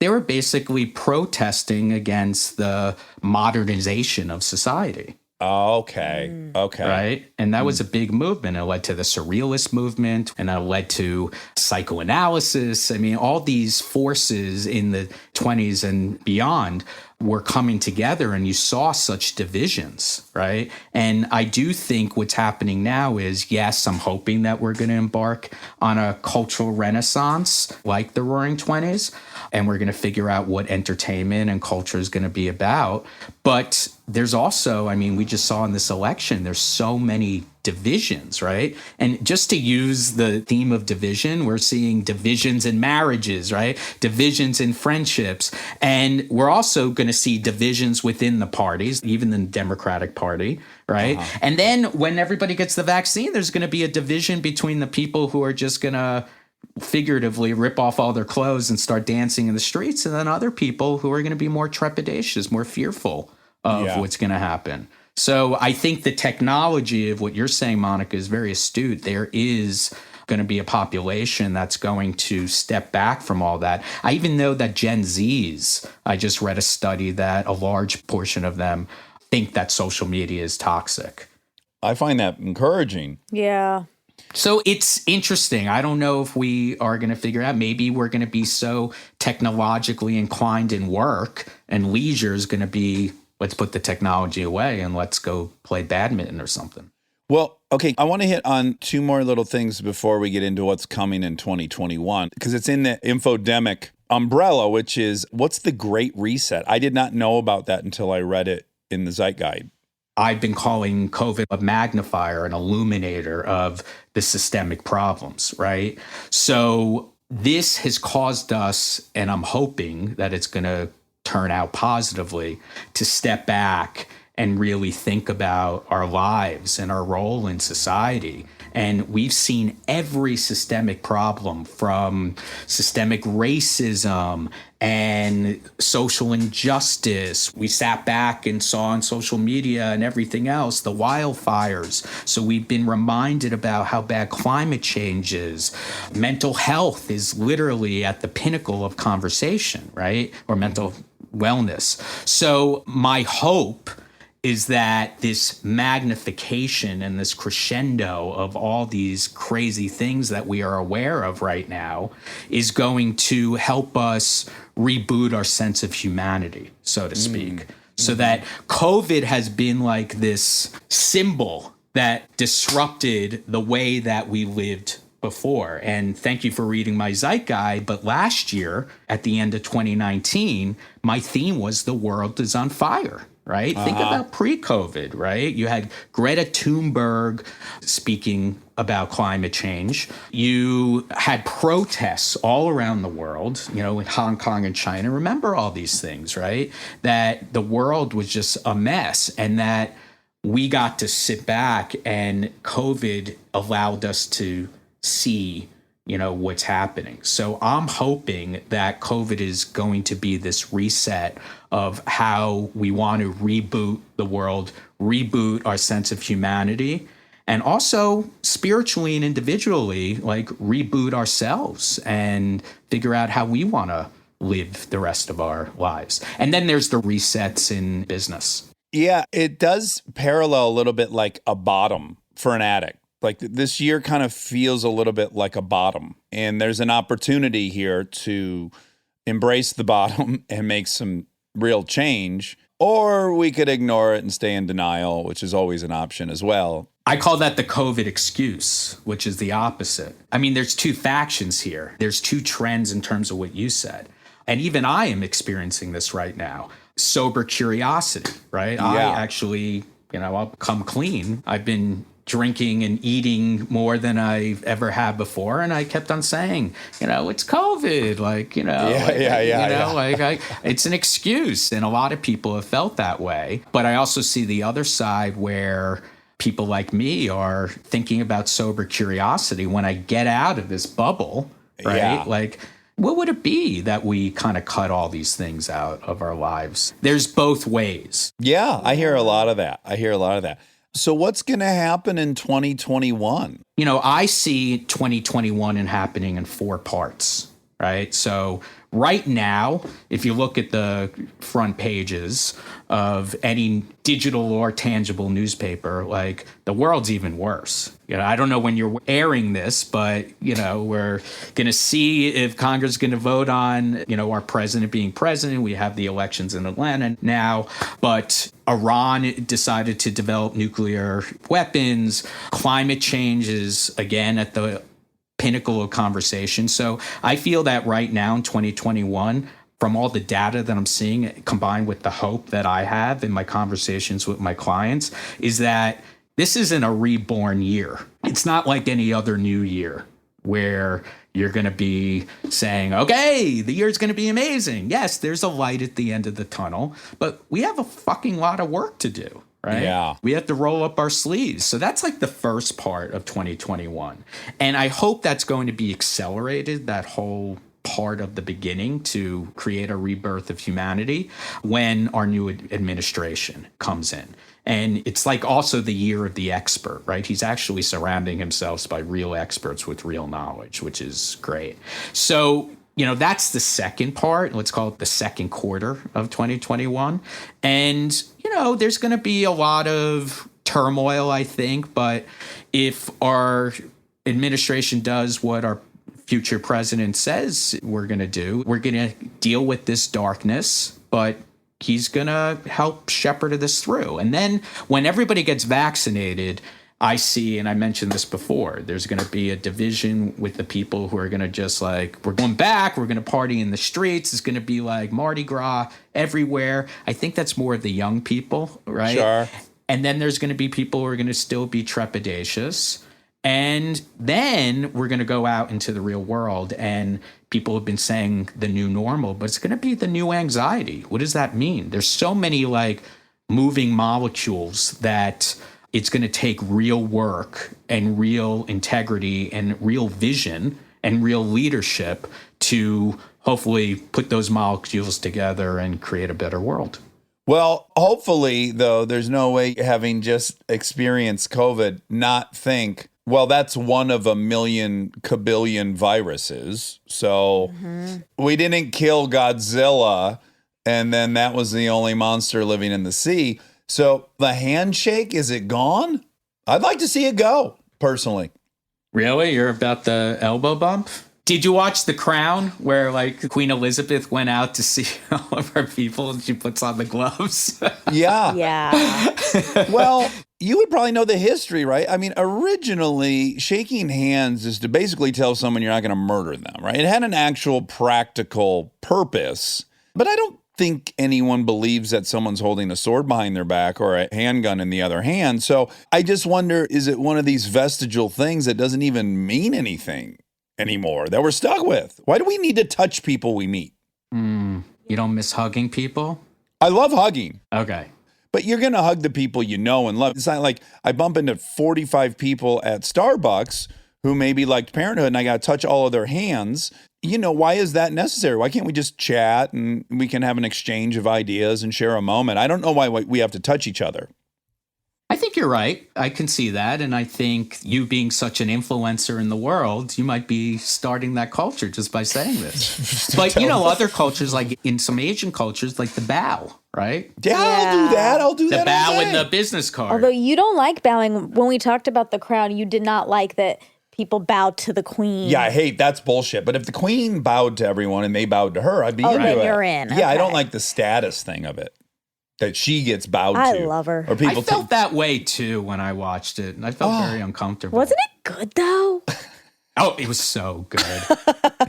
They were basically protesting against the modernization of society. Okay. Okay. Right? And that was a big movement. It led to the surrealist movement, and that led to psychoanalysis. I mean, all these forces in the 20s and beyond were coming together, and you saw such divisions, right? And I do think what's happening now is, yes, I'm hoping that we're going to embark on a cultural renaissance like the Roaring 20s, and we're going to figure out what entertainment and culture is going to be about. But there's also, I mean, we just saw in this election, there's so many divisions, right? And just to use the theme of division, we're seeing divisions in marriages, right? Divisions in friendships. And we're also going to see divisions within the parties, even the Democratic Party, right? And then when everybody gets the vaccine, there's going to be a division between the people who are just going to figuratively rip off all their clothes and start dancing in the streets, and then other people who are going to be more trepidatious, more fearful of what's going to happen. So I think the technology of what you're saying, Monica, is very astute. There is going to be a population that's going to step back from all that. I even know that Gen Zs, I just read a study that a large portion of them think that social media is toxic. I find that encouraging. Yeah. So it's interesting. I don't know if we are going to figure out, maybe we're going to be so technologically inclined in work, and leisure is going to be, let's put the technology away and let's go play badminton or something. Well, okay, I want to hit on two more little things before we get into what's coming in 2021, because it's in the infodemic umbrella, which is, what's the Great Reset? I did not know about that until I read it in the Zeitguide. I've been calling COVID a magnifier, an illuminator of the systemic problems, right? So this has caused us, and I'm hoping that it's going to turn out positively, to step back and really think about our lives and our role in society And we've seen every systemic problem, from systemic racism and social injustice. We sat back and saw on social media and everything else, the wildfires. So we've been reminded about how bad climate change is. Mental health is literally at the pinnacle of conversation, right? Or mental wellness. So my hope is that this magnification and this crescendo of all these crazy things that we are aware of right now is going to help us reboot our sense of humanity, so to speak. So that COVID has been like this symbol that disrupted the way that we lived before. And thank you for reading my Zeitguide. But last year, at the end of 2019, my theme was the world is on fire. Right? Think about pre-COVID, right? You had Greta Thunberg speaking about climate change. You had protests all around the world, you know, in Hong Kong and China. Remember all these things, right? That the world was just a mess, and that we got to sit back, and COVID allowed us to see, you know, what's happening. So I'm hoping that COVID is going to be this reset of how we want to reboot the world, reboot our sense of humanity, and also spiritually and individually, like reboot ourselves and figure out how we want to live the rest of our lives. And then there's the resets in business. Yeah, it does parallel a little bit like a bottom for an addict. Like this year kind of feels a little bit like a bottom, and there's an opportunity here to embrace the bottom and make some real change, or we could ignore it and stay in denial, which is always an option as well. I call that the COVID excuse, which is the opposite. I mean, there's two factions here. There's two trends in terms of what you said. And even I am experiencing this right now. Sober curiosity, right? Yeah. I actually, you know, I'll come clean. I've been drinking and eating more than I've ever had before. And I kept on saying, you know, it's COVID, like, you know, it's an excuse. And a lot of people have felt that way. But I also see the other side where people like me are thinking about sober curiosity when I get out of this bubble, right? Yeah. Like, what would it be that we kind of cut all these things out of our lives? There's both ways. Yeah, I hear a lot of that. So what's going to happen in 2021? You know, I see 2021 happening in 4 parts, right? So right now, if you look at the front pages of any digital or tangible newspaper, like the world's even worse. You know, I don't know when you're airing this, but, you know, we're going to see if Congress is going to vote on, you know, our president being president. We have the elections in Atlanta now, but Iran decided to develop nuclear weapons. Climate change is, again, at the pinnacle of conversation. So I feel that right now in 2021, from all the data that I'm seeing, combined with the hope that I have in my conversations with my clients, is that this isn't a reborn year. It's not like any other new year where you're going to be saying, okay, the year's going to be amazing. Yes, there's a light at the end of the tunnel, but we have a fucking lot of work to do. Right? Yeah. We have to roll up our sleeves. So that's like the first part of 2021. And I hope that's going to be accelerated, that whole part of the beginning, to create a rebirth of humanity when our new administration comes in. And it's like also the year of the expert, right? He's actually surrounding himself by real experts with real knowledge, which is great. So, you know, that's the second part. Let's call it the second quarter of 2021. And, you know, there's going to be a lot of turmoil, I think. But if our administration does what our future president says we're going to do, we're going to deal with this darkness, but he's going to help shepherd this through. And then when everybody gets vaccinated, I see, and I mentioned this before, there's going to be a division with the people who are going to just like, we're going back, we're going to party in the streets. It's going to be like Mardi Gras everywhere. I think that's more of the young people, right? Sure. And then there's going to be people who are going to still be trepidatious. And then we're going to go out into the real world, and people have been saying the new normal, but it's going to be the new anxiety. What does that mean? There's so many like moving molecules that it's going to take real work and real integrity and real vision and real leadership to hopefully put those molecules together and create a better world. Well, hopefully, though, there's no way having just experienced COVID not think, well, that's one of a million kabillion viruses. So we didn't kill Godzilla, and then that was the only monster living in the sea. So the handshake, is it gone? I'd like to see it go, personally. Really? You're about the elbow bump? Did you watch The Crown, where like Queen Elizabeth went out to see all of her people and she puts on the gloves? Yeah. Yeah. Well, you would probably know the history, right? I mean, originally, shaking hands is to basically tell someone you're not going to murder them, right? It had an actual practical purpose, but I don't think anyone believes that someone's holding a sword behind their back or a handgun in the other hand. So I just wonder, is it one of these vestigial things that doesn't even mean anything anymore that we're stuck with? Why do we need to touch people we meet? You don't miss hugging people? I love hugging. Okay. But you're going to hug the people you know and love. It's not like I bump into 45 people at Starbucks who maybe liked Parenthood and I got to touch all of their hands. You know, why is that necessary? Why can't we just chat and we can have an exchange of ideas and share a moment? I don't know why we have to touch each other. I think you're right. I can see that. And I think you being such an influencer in the world, you might be starting that culture just by saying this. But, you know, other cultures, like in some Asian cultures, like the bow, right? Yeah, I'll do that. I'll do The that. bow all in day. the business card. Although you don't like bowing. When we talked about the crown, you did not like that people bowed to the queen. Yeah, I hate that's bullshit. But if the queen bowed to everyone and they bowed to her, I'd be into then it. you're in. Yeah, I don't Okay. like the status thing of it. That she gets bowed to. I love her. Or people I felt that way too when I watched it. And I felt very uncomfortable. Wasn't it good though? Oh, it was so good.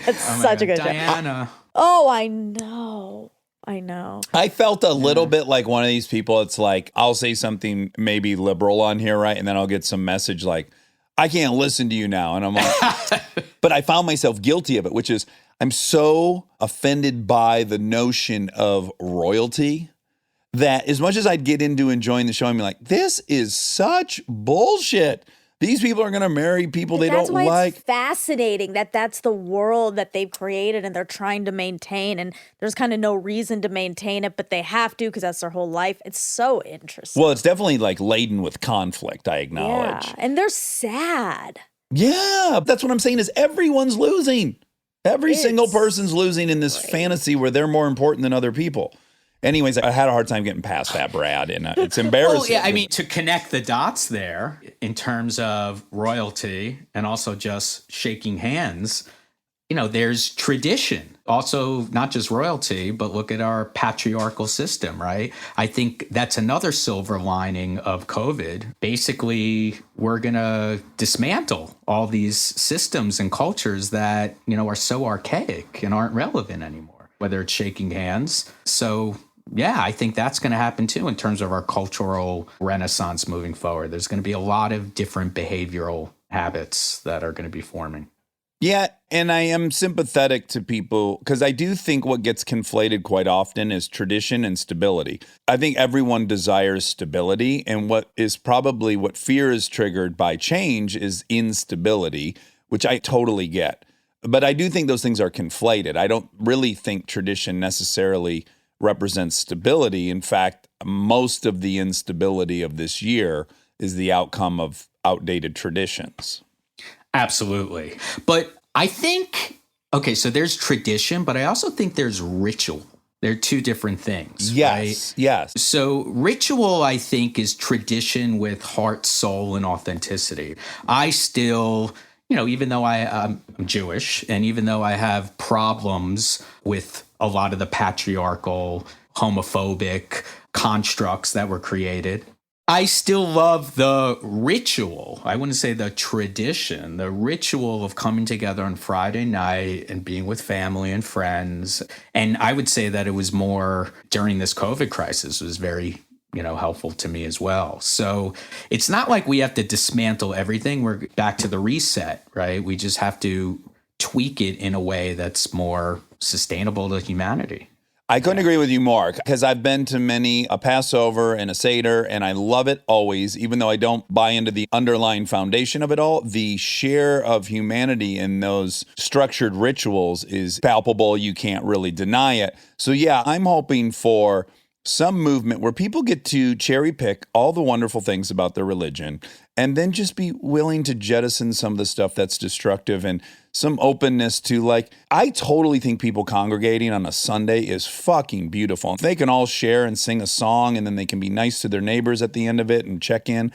It's such a good show. Diana. Oh, I know. I know. I felt a little bit like one of these people. It's like, I'll say something maybe liberal on here, right? And then I'll get some message like, I can't listen to you now. And I'm like, but I found myself guilty of it, which is I'm so offended by the notion of royalty that as much as I'd get into enjoying the show, I'm like, this is such bullshit. These people are going to marry people they That's don't why like. it's fascinating that that's the world that they've created and they're trying to maintain. And there's kind of no reason to maintain it, but they have to because that's their whole life. It's so interesting. Well, it's definitely like laden with conflict, I acknowledge. Yeah. And they're sad. Yeah, that's what I'm saying is everyone's losing. Every It's single person's losing in this fantasy where they're more important than other people. Anyways, I had a hard time getting past that, Brad, and it's embarrassing. Well, yeah, I mean, to connect the dots there in terms of royalty and also just shaking hands, you know, there's tradition. Also, not just royalty, but look at our patriarchal system, right? I think that's another silver lining of COVID. Basically, we're going to dismantle all these systems and cultures that, you know, are so archaic and aren't relevant anymore, whether it's shaking hands. So, yeah, I think that's going to happen too in terms of our cultural renaissance moving forward. There's going to be a lot of different behavioral habits that are going to be forming. Yeah, and I am sympathetic to people because I do think what gets conflated quite often is tradition and stability. I think everyone desires stability, and what is probably what fear is triggered by change is instability, which I totally get. But I do think those things are conflated. I don't really think tradition necessarily represents stability. In fact, most of the instability of this year is the outcome of outdated traditions. Absolutely. But I think, okay, so there's tradition, but I also think there's ritual. They're two different things. Yes, right? yes. So ritual, I think, is tradition with heart, soul, and authenticity. I still, you know, even though I'm Jewish and even though I have problems with a lot of the patriarchal, homophobic constructs that were created, I still love the ritual. I wouldn't say the tradition, the ritual of coming together on Friday night and being with family and friends. And I would say that it was more during this COVID crisis, it was very, you know, helpful to me as well. So it's not like we have to dismantle everything. We're back to the reset, right? We just have to tweak it in a way that's more sustainable to humanity. I couldn't agree with you more because I've been to many a Passover and a Seder, and I love it always, even though I don't buy into the underlying foundation of it all. The share of humanity in those structured rituals is palpable. You can't really deny it. So yeah, I'm hoping for some movement where people get to cherry pick all the wonderful things about their religion and then just be willing to jettison some of the stuff that's destructive and some openness to, like, I totally think people congregating on a Sunday is fucking beautiful. If they can all share and sing a song and then they can be nice to their neighbors at the end of it and check in.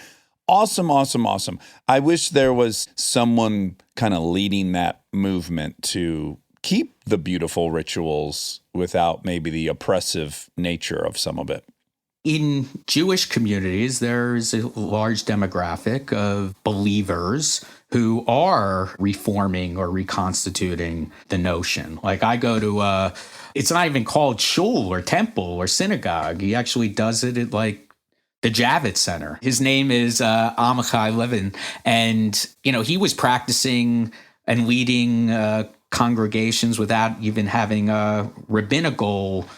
Awesome, awesome, awesome. I wish there was someone kind of leading that movement to keep the beautiful rituals without maybe the oppressive nature of some of it. In Jewish communities, there's a large demographic of believers who are reforming or reconstituting the notion. Like I go to it's not even called shul or temple or synagogue. He actually does it at like the Javits Center. His name is Armchair Expert, and he was practicing and leading congregations without even having a rabbinical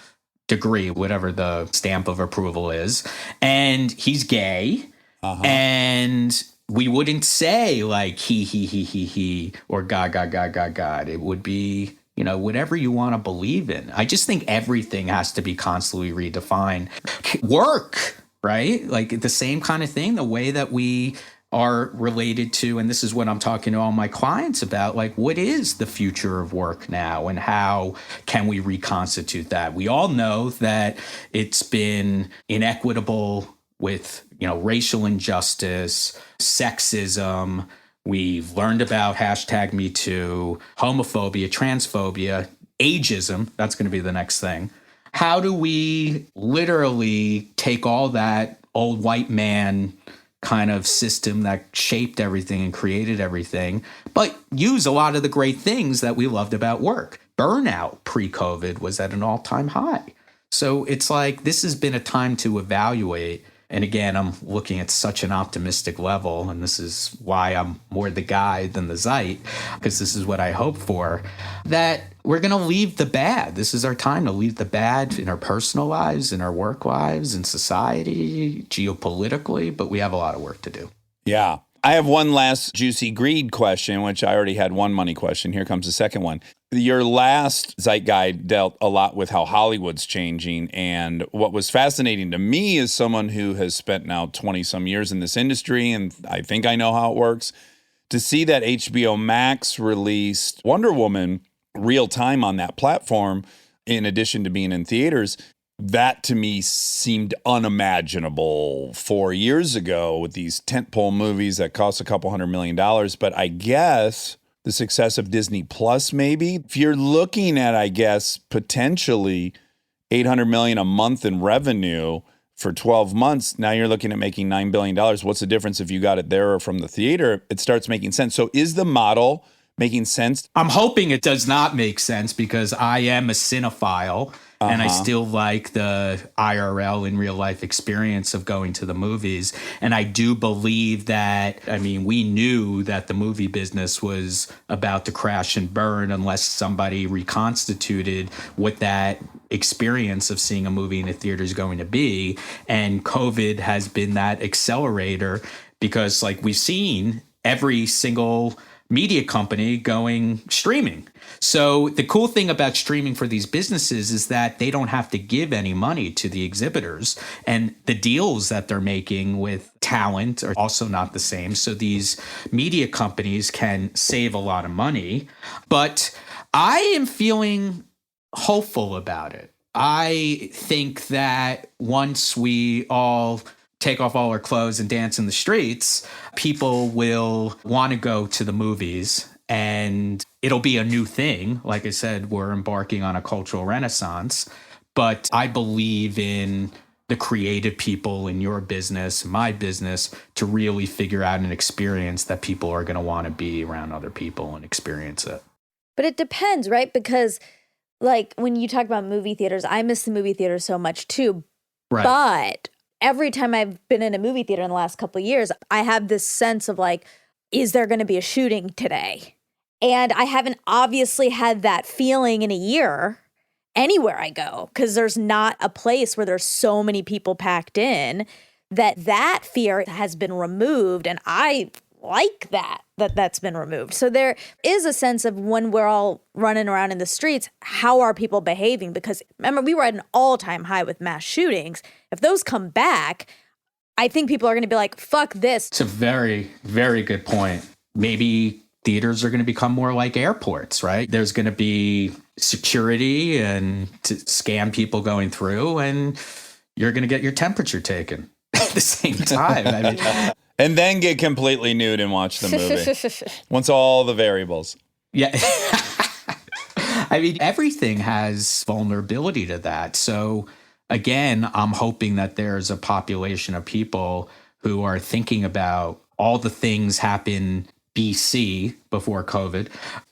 degree, whatever the stamp of approval is. And he's gay. And we wouldn't say like he, or God. It would be, whatever you want to believe in. I just think everything has to be constantly redefined. Work, right? Like the same kind of thing, the way that we are related to, and this is what I'm talking to all my clients about, like what is the future of work now and how can we reconstitute that? We all know that it's been inequitable with, racial injustice, sexism. We've learned about #MeToo, homophobia, transphobia, ageism. That's going to be the next thing. How do we literally take all that old white man kind of system that shaped everything and created everything, but use a lot of the great things that we loved about work? Burnout pre-COVID was at an all-time high. So it's like this has been a time to evaluate. And again, I'm looking at such an optimistic level, and this is why I'm more the guy than the Zeit, because this is what I hope for, that we're going to leave the bad. This is our time to leave the bad in our personal lives, in our work lives, in society, geopolitically, but we have a lot of work to do. Yeah. I have one last juicy greed question, which I already had one money question. Here comes the second one. Your last Zeitguide dealt a lot with how Hollywood's changing. And what was fascinating to me as someone who has spent now 20 some years in this industry, and I think I know how it works, to see that HBO Max released Wonder Woman real time on that platform, in addition to being in theaters, that to me seemed unimaginable 4 years ago with these tentpole movies that cost a couple $100 million. But I guess the success of Disney Plus, maybe if you're looking at, I guess, potentially $800 million a month in revenue for 12 months, now you're looking at making $9 billion. What's the difference if you got it there or from the theater? It starts making sense. So is the model making sense? I'm hoping it does not make sense because I am a cinephile. And I still like the IRL in real life experience of going to the movies. And I do believe that, we knew that the movie business was about to crash and burn unless somebody reconstituted what that experience of seeing a movie in a theater is going to be. And COVID has been that accelerator because, like, we've seen every single media company going streaming. So the cool thing about streaming for these businesses is that they don't have to give any money to the exhibitors, and the deals that they're making with talent are also not the same. So these media companies can save a lot of money, but I am feeling hopeful about it. I think that once we all take off all our clothes and dance in the streets, people will want to go to the movies and it'll be a new thing. Like I said, we're embarking on a cultural renaissance, but I believe in the creative people in your business, my business, to really figure out an experience that people are going to want to be around other people and experience it. But it depends, right? Because like when you talk about movie theaters, I miss the movie theater so much too. Right. But every time I've been in a movie theater in the last couple of years, I have this sense of like, is there going to be a shooting today? And I haven't obviously had that feeling in a year. anywhere I go, because there's not a place where there's so many people packed in, that fear has been removed. And I like that's been removed. So there is a sense of, when we're all running around in the streets, how are people behaving? Because remember, we were at an all-time high with mass shootings. If those come back, I think people are going to be like, fuck this. It's a very, very good point. Maybe theaters are going to become more like airports, right? There's going to be security and to scan people going through, and you're going to get your temperature taken at the same time. I mean, and then get completely nude and watch the movie. Once all the variables. Yeah. I mean, everything has vulnerability to that. So again, I'm hoping that there's a population of people who are thinking about all the things happen BC, before COVID,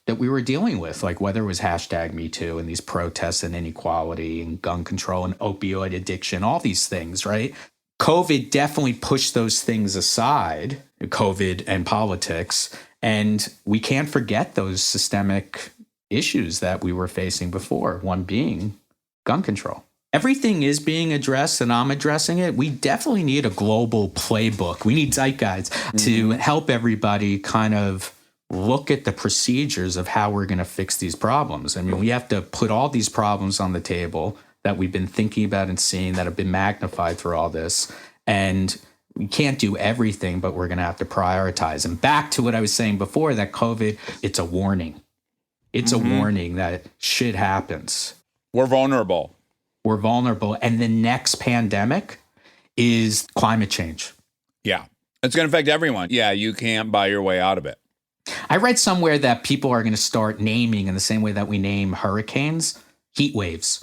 that we were dealing with, like whether it was #MeToo and these protests and inequality and gun control and opioid addiction, all these things, right? COVID definitely pushed those things aside, COVID and politics, and we can't forget those systemic issues that we were facing before, one being gun control. Everything is being addressed, and I'm addressing it. We definitely need a global playbook. We need Zeitguides to help everybody kind of look at the procedures of how we're going to fix these problems. I mean, we have to put all these problems on the table that we've been thinking about and seeing that have been magnified through all this. And we can't do everything, but we're going to have to prioritize. And back to what I was saying before, that COVID, it's a warning. It's a warning that shit happens. We're vulnerable. We're vulnerable. And the next pandemic is climate change. Yeah. It's going to affect everyone. Yeah, you can't buy your way out of it. I read somewhere that people are going to start naming, in the same way that we name hurricanes, heat waves.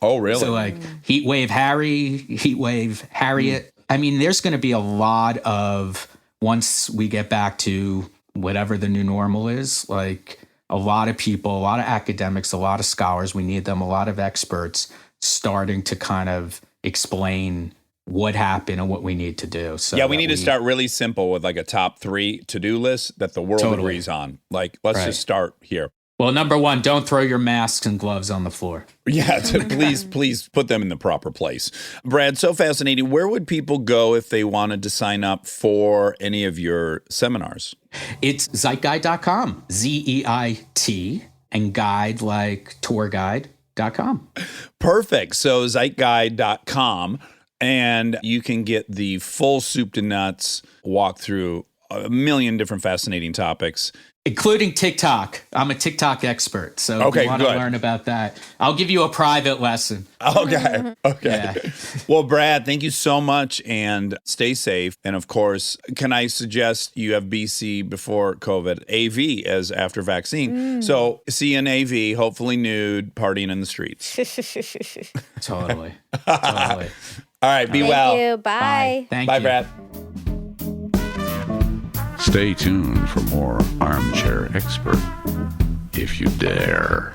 Oh, really? So like heat wave Harry, heat wave Harriet. I mean, there's going to be a lot of, once we get back to whatever the new normal is, like a lot of people, a lot of academics, a lot of scholars, we need them, a lot of experts starting to kind of explain what happened and what we need to do. So yeah, we need to start really simple with like a top 3 to-do list that the world agrees on. Like, let's just start here. Well, number 1, don't throw your masks and gloves on the floor. Yeah, please put them in the proper place. Brad, so fascinating. Where would people go if they wanted to sign up for any of your seminars? It's Zeitguide.com, Z-E-I-T, and guide like tour guide.com. Perfect. So Zeitguide.com, and you can get the full soup to nuts walk through a million different fascinating topics. Including TikTok. I'm a TikTok expert. So if you want to learn about that, I'll give you a private lesson. Okay. Yeah. Well, Brad, thank you so much, and stay safe. And of course, can I suggest you have BC before COVID, AV as after vaccine. So see you in AV, hopefully nude, partying in the streets. Totally. All right. Be well. Thank you. Bye. Thank Bye, you. Brad. Stay tuned for more Armchair Expert, if you dare.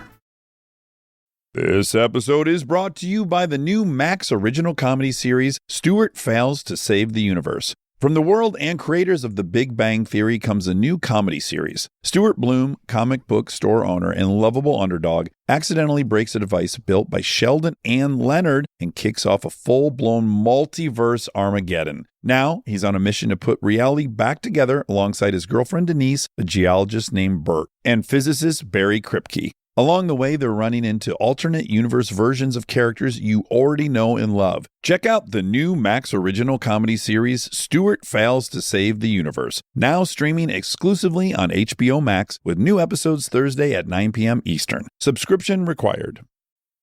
This episode is brought to you by the new Max original comedy series, Stuart Fails to Save the Universe. From the world and creators of The Big Bang Theory comes a new comedy series. Stuart Bloom, comic book store owner and lovable underdog, accidentally breaks a device built by Sheldon and Leonard and kicks off a full-blown multiverse Armageddon. Now, he's on a mission to put reality back together alongside his girlfriend Denise, a geologist named Bert, and physicist Barry Kripke. Along the way, they're running into alternate universe versions of characters you already know and love. Check out the new Max original comedy series, Stuart Fails to Save the Universe, now streaming exclusively on HBO Max with new episodes Thursday at 9 p.m. Eastern. Subscription required.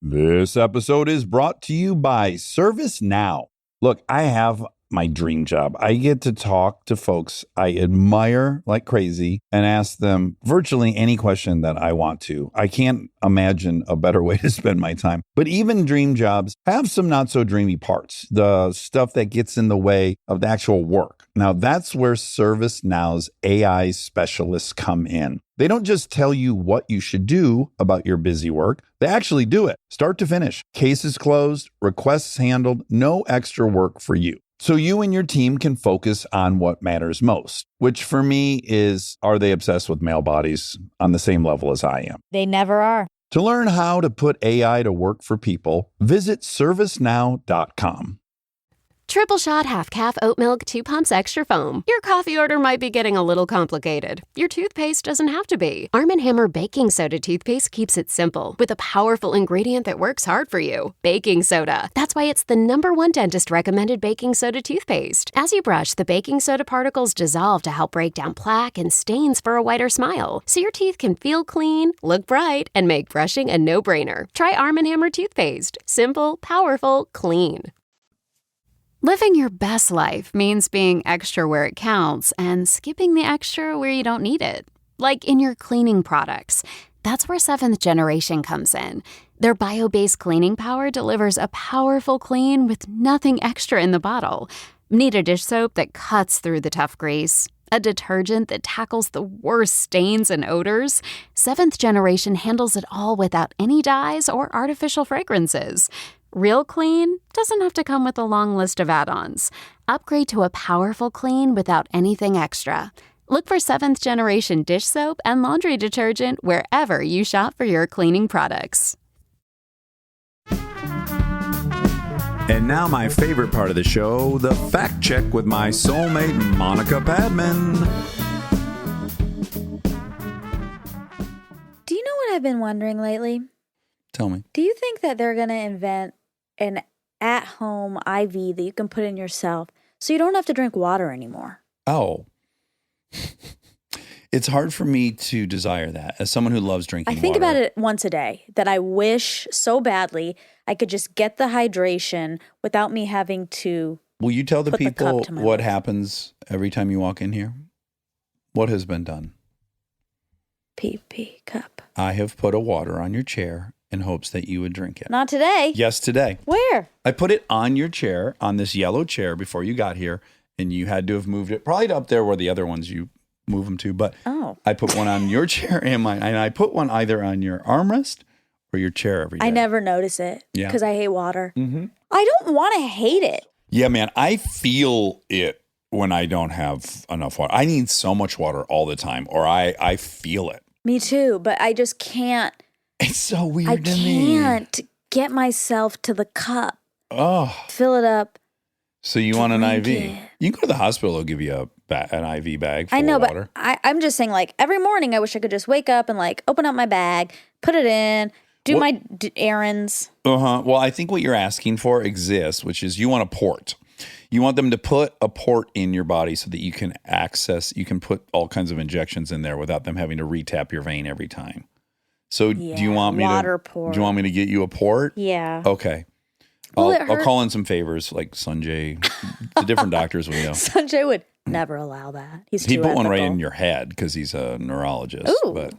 This episode is brought to you by ServiceNow. Look, I have my dream job. I get to talk to folks I admire like crazy and ask them virtually any question that I want to. I can't imagine a better way to spend my time. But even dream jobs have some not so dreamy parts, the stuff that gets in the way of the actual work. Now, that's where ServiceNow's AI specialists come in. They don't just tell you what you should do about your busy work. They actually do it, start to finish. Cases closed, requests handled, no extra work for you. So you and your team can focus on what matters most, which for me is, are they obsessed with male bodies on the same level as I am? They never are. To learn how to put AI to work for people, visit servicenow.com. Triple shot half calf oat milk 2 pumps extra foam. Your coffee order might be getting a little complicated. Your toothpaste doesn't have to be. Arm & Hammer baking soda toothpaste keeps it simple with a powerful ingredient that works hard for you. Baking soda. That's why it's the #1 dentist recommended baking soda toothpaste. As you brush, the baking soda particles dissolve to help break down plaque and stains for a whiter smile. So your teeth can feel clean, look bright, and make brushing a no-brainer. Try Arm & Hammer toothpaste. Simple, powerful, clean. Living your best life means being extra where it counts and skipping the extra where you don't need it. Like in your cleaning products. That's where 7th Generation comes in. Their bio-based cleaning power delivers a powerful clean with nothing extra in the bottle. Need a dish soap that cuts through the tough grease? A detergent that tackles the worst stains and odors? 7th Generation handles it all without any dyes or artificial fragrances. Real clean doesn't have to come with a long list of add-ons. Upgrade to a powerful clean without anything extra. Look for 7th Generation dish soap and laundry detergent wherever you shop for your cleaning products. And now my favorite part of the show, the fact check with my soulmate, Monica Padman. Do you know what I've been wondering lately? Tell me. Do you think that they're going to invent an at-home IV that you can put in yourself so you don't have to drink water anymore? Oh. It's hard for me to desire that as someone who loves drinking water. I think about it once a day, that I wish so badly I could just get the hydration without me having to. Will you tell the put the people cup to my what lips. happens every time you walk in here? What has been done? Pee cup. I have put a water on your chair in hopes that you would drink it. Not today. Yes, today. Where? I put it on your chair, on this yellow chair before you got here, and you had to have moved it probably up there where the other ones you move them to. But I put one on your chair and mine, and I put one either on your armrest or your chair every day. I never notice it Yeah. because I hate water. Mm-hmm. I don't want to hate it. Yeah, man, I feel it when I don't have enough water. I need so much water all the time, or I feel it. Me too, but I just can't. It's so weird I to me. can't get myself to the cup. Oh. Fill it up. So you want an IV? Drink it. You can go to the hospital. They'll give you an IV bag full I know, of water. but I'm just saying, like, every morning I wish I could just wake up and, like, open up my bag, put it in, do my errands. Uh-huh. Well, I think what you're asking for exists, which is you want a port. You want them to put a port in your body so that you can put all kinds of injections in there without them having to retap your vein every time. So do you want me port. Do you want me to get you a port? Yeah. Okay. I'll call in some favors like Sanjay, the different doctors we know. Sanjay would never allow that. He's He too put one right ethical. in your head because he's a neurologist, Ooh. but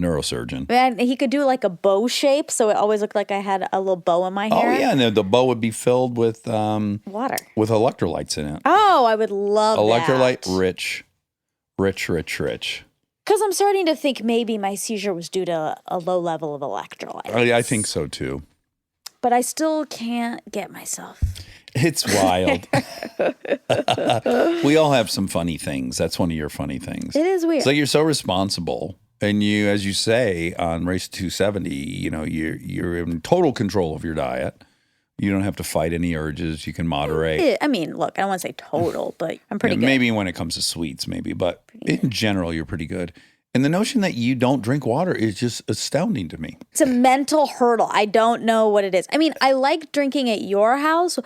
neurosurgeon. And he could do like a bow shape, so it always looked like I had a little bow in my Oh hair. yeah, and the bow would be filled with Water. with electrolytes in it. Oh, I would love Electrolyte that. rich. Because I'm starting to think maybe my seizure was due to a low level of electrolytes. I think so too. But I still can't get myself. It's wild. We all have some funny things. That's one of your funny things. It is weird. It's like you're so responsible. And you, as you say, on Race 270, you're in total control of your diet. You don't have to fight any urges. You can moderate. I mean, look, I don't want to say total, but I'm pretty good. Maybe when it comes to sweets, maybe. But in general, you're pretty good. And the notion that you don't drink water is just astounding to me. It's a mental hurdle. I don't know what it is. I mean, I like drinking at your house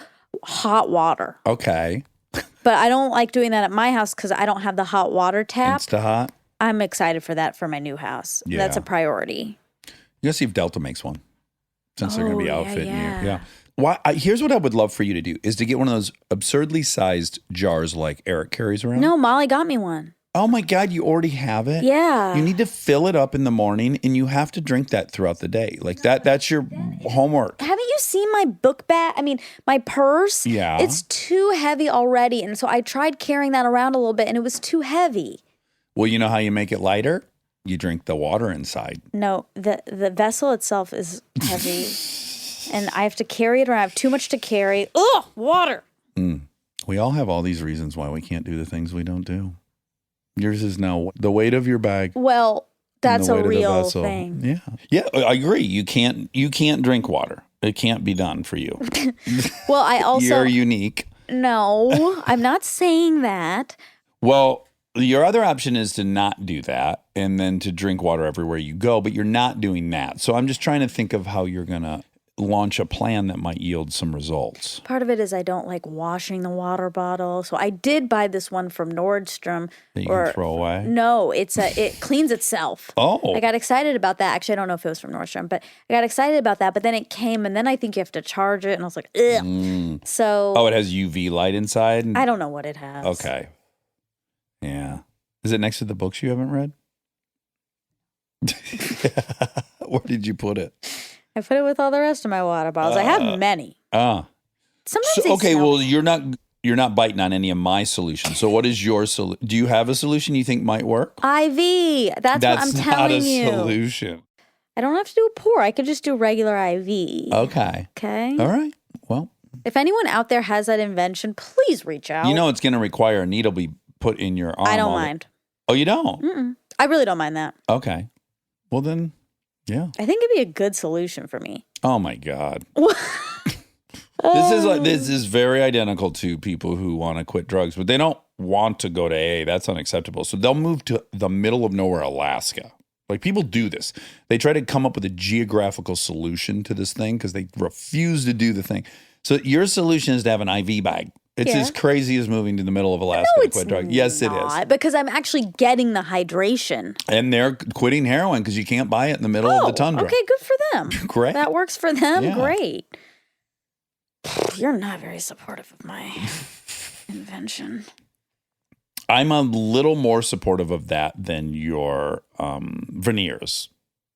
hot water. Okay. But I don't like doing that at my house because I don't have the hot water tap. Insta-hot. I'm excited for that for my new house. Yeah. That's a priority. You gotta see if Delta makes one, since they're gonna be outfitting yeah. you. Yeah. Here's what I would love for you to do is to get one of those absurdly sized jars like Eric carries around. No, Molly got me one. Oh my God, you already have it? Yeah. You need to fill it up in the morning and you have to drink that throughout the day. Like that's your homework. Haven't you seen my book bag? I mean, my purse? Yeah. It's too heavy already. And so I tried carrying that around a little bit and it was too heavy. Well, you know how you make it lighter? You drink the water inside. No, the vessel itself is heavy. And I have to carry it around. I have too much to carry. Ugh, water. We all have all these reasons why we can't do the things we don't do. Yours is now the weight of your bag. Well, That's the a weight of the real vessel. thing. Yeah. Yeah, I agree. You can't drink water. It can't be done for you. Well, I also You're unique. no, I'm not saying that. Well, your other option is to not do that and then to drink water everywhere you go, but you're not doing that. So I'm just trying to think of how you're going to launch a plan that might yield some results. Part of it is I don't like washing the water bottle. So I did buy this one from Nordstrom. That you can throw away? No, it cleans itself. Oh. I got excited about that. Actually, I don't know if it was from Nordstrom, but I got excited about that. But then it came, and then I think you have to charge it, and I was like, ugh. So Oh, it has UV light inside? I don't know what it has. Okay. Yeah. Is it next to the books you haven't read? Where did you put it? I put it with all the rest of my water bottles. I have many. Sometimes they Okay, smell. well, you're not biting on any of my solutions. So what is your solution? Do you have a solution you think might work? IV. That's what I'm telling you. That's not a solution. I don't have to do a pour. I could just do regular IV. Okay. Okay. All right. Well, If anyone out there has that invention, please reach out. you know it's going to require a needle be put in your arm. I don't all the- mind. Oh, you don't? Mm-mm. I really don't mind that. Okay. Well, then, yeah. I think it'd be a good solution for me. Oh, my God. This is very identical to people who want to quit drugs, but they don't want to go to AA. That's unacceptable. So they'll move to the middle of nowhere, Alaska. Like, people do this. They try to come up with a geographical solution to this thing because they refuse to do the thing. So your solution is to have an IV bag. It's Yeah. as crazy as moving to the middle of Alaska No, to it's quit drugs. Yes, it is. not, because I'm actually getting the hydration. And they're quitting heroin because you can't buy it in the middle of the tundra. Okay, good for them. Great. That works for them. Yeah. Great. You're not very supportive of my invention. I'm a little more supportive of that than your veneers,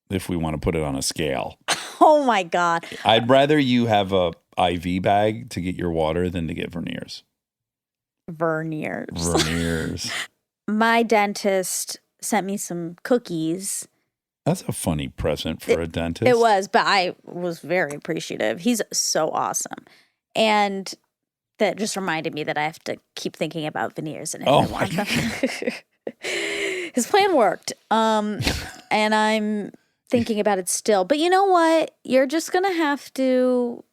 if we want to put it on a scale. Oh my God. I'd rather you have a IV bag to get your water than to get veneers. Verniers. Veneers. My dentist sent me some cookies. That's a funny present for a dentist. It was, but I was very appreciative. He's so awesome. And that just reminded me that I have to keep thinking about veneers and if I want them. His plan worked. And I'm thinking about it still. But you know what? You're just going to have to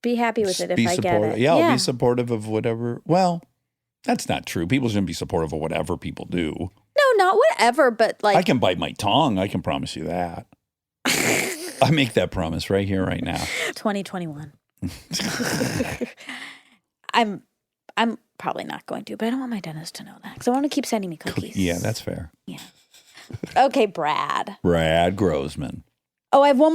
be happy with it if I get it. Yeah, I'll be supportive of whatever. Well, that's not true. People shouldn't be supportive of whatever people do. No, not whatever, but like. I can bite my tongue. I can promise you that. I make that promise right here, right now. 2021. I'm probably not going to, but I don't want my dentist to know that because I want to keep sending me cookies. Yeah, that's fair. Yeah. Okay, Brad. Brad Grossman. Oh, I have one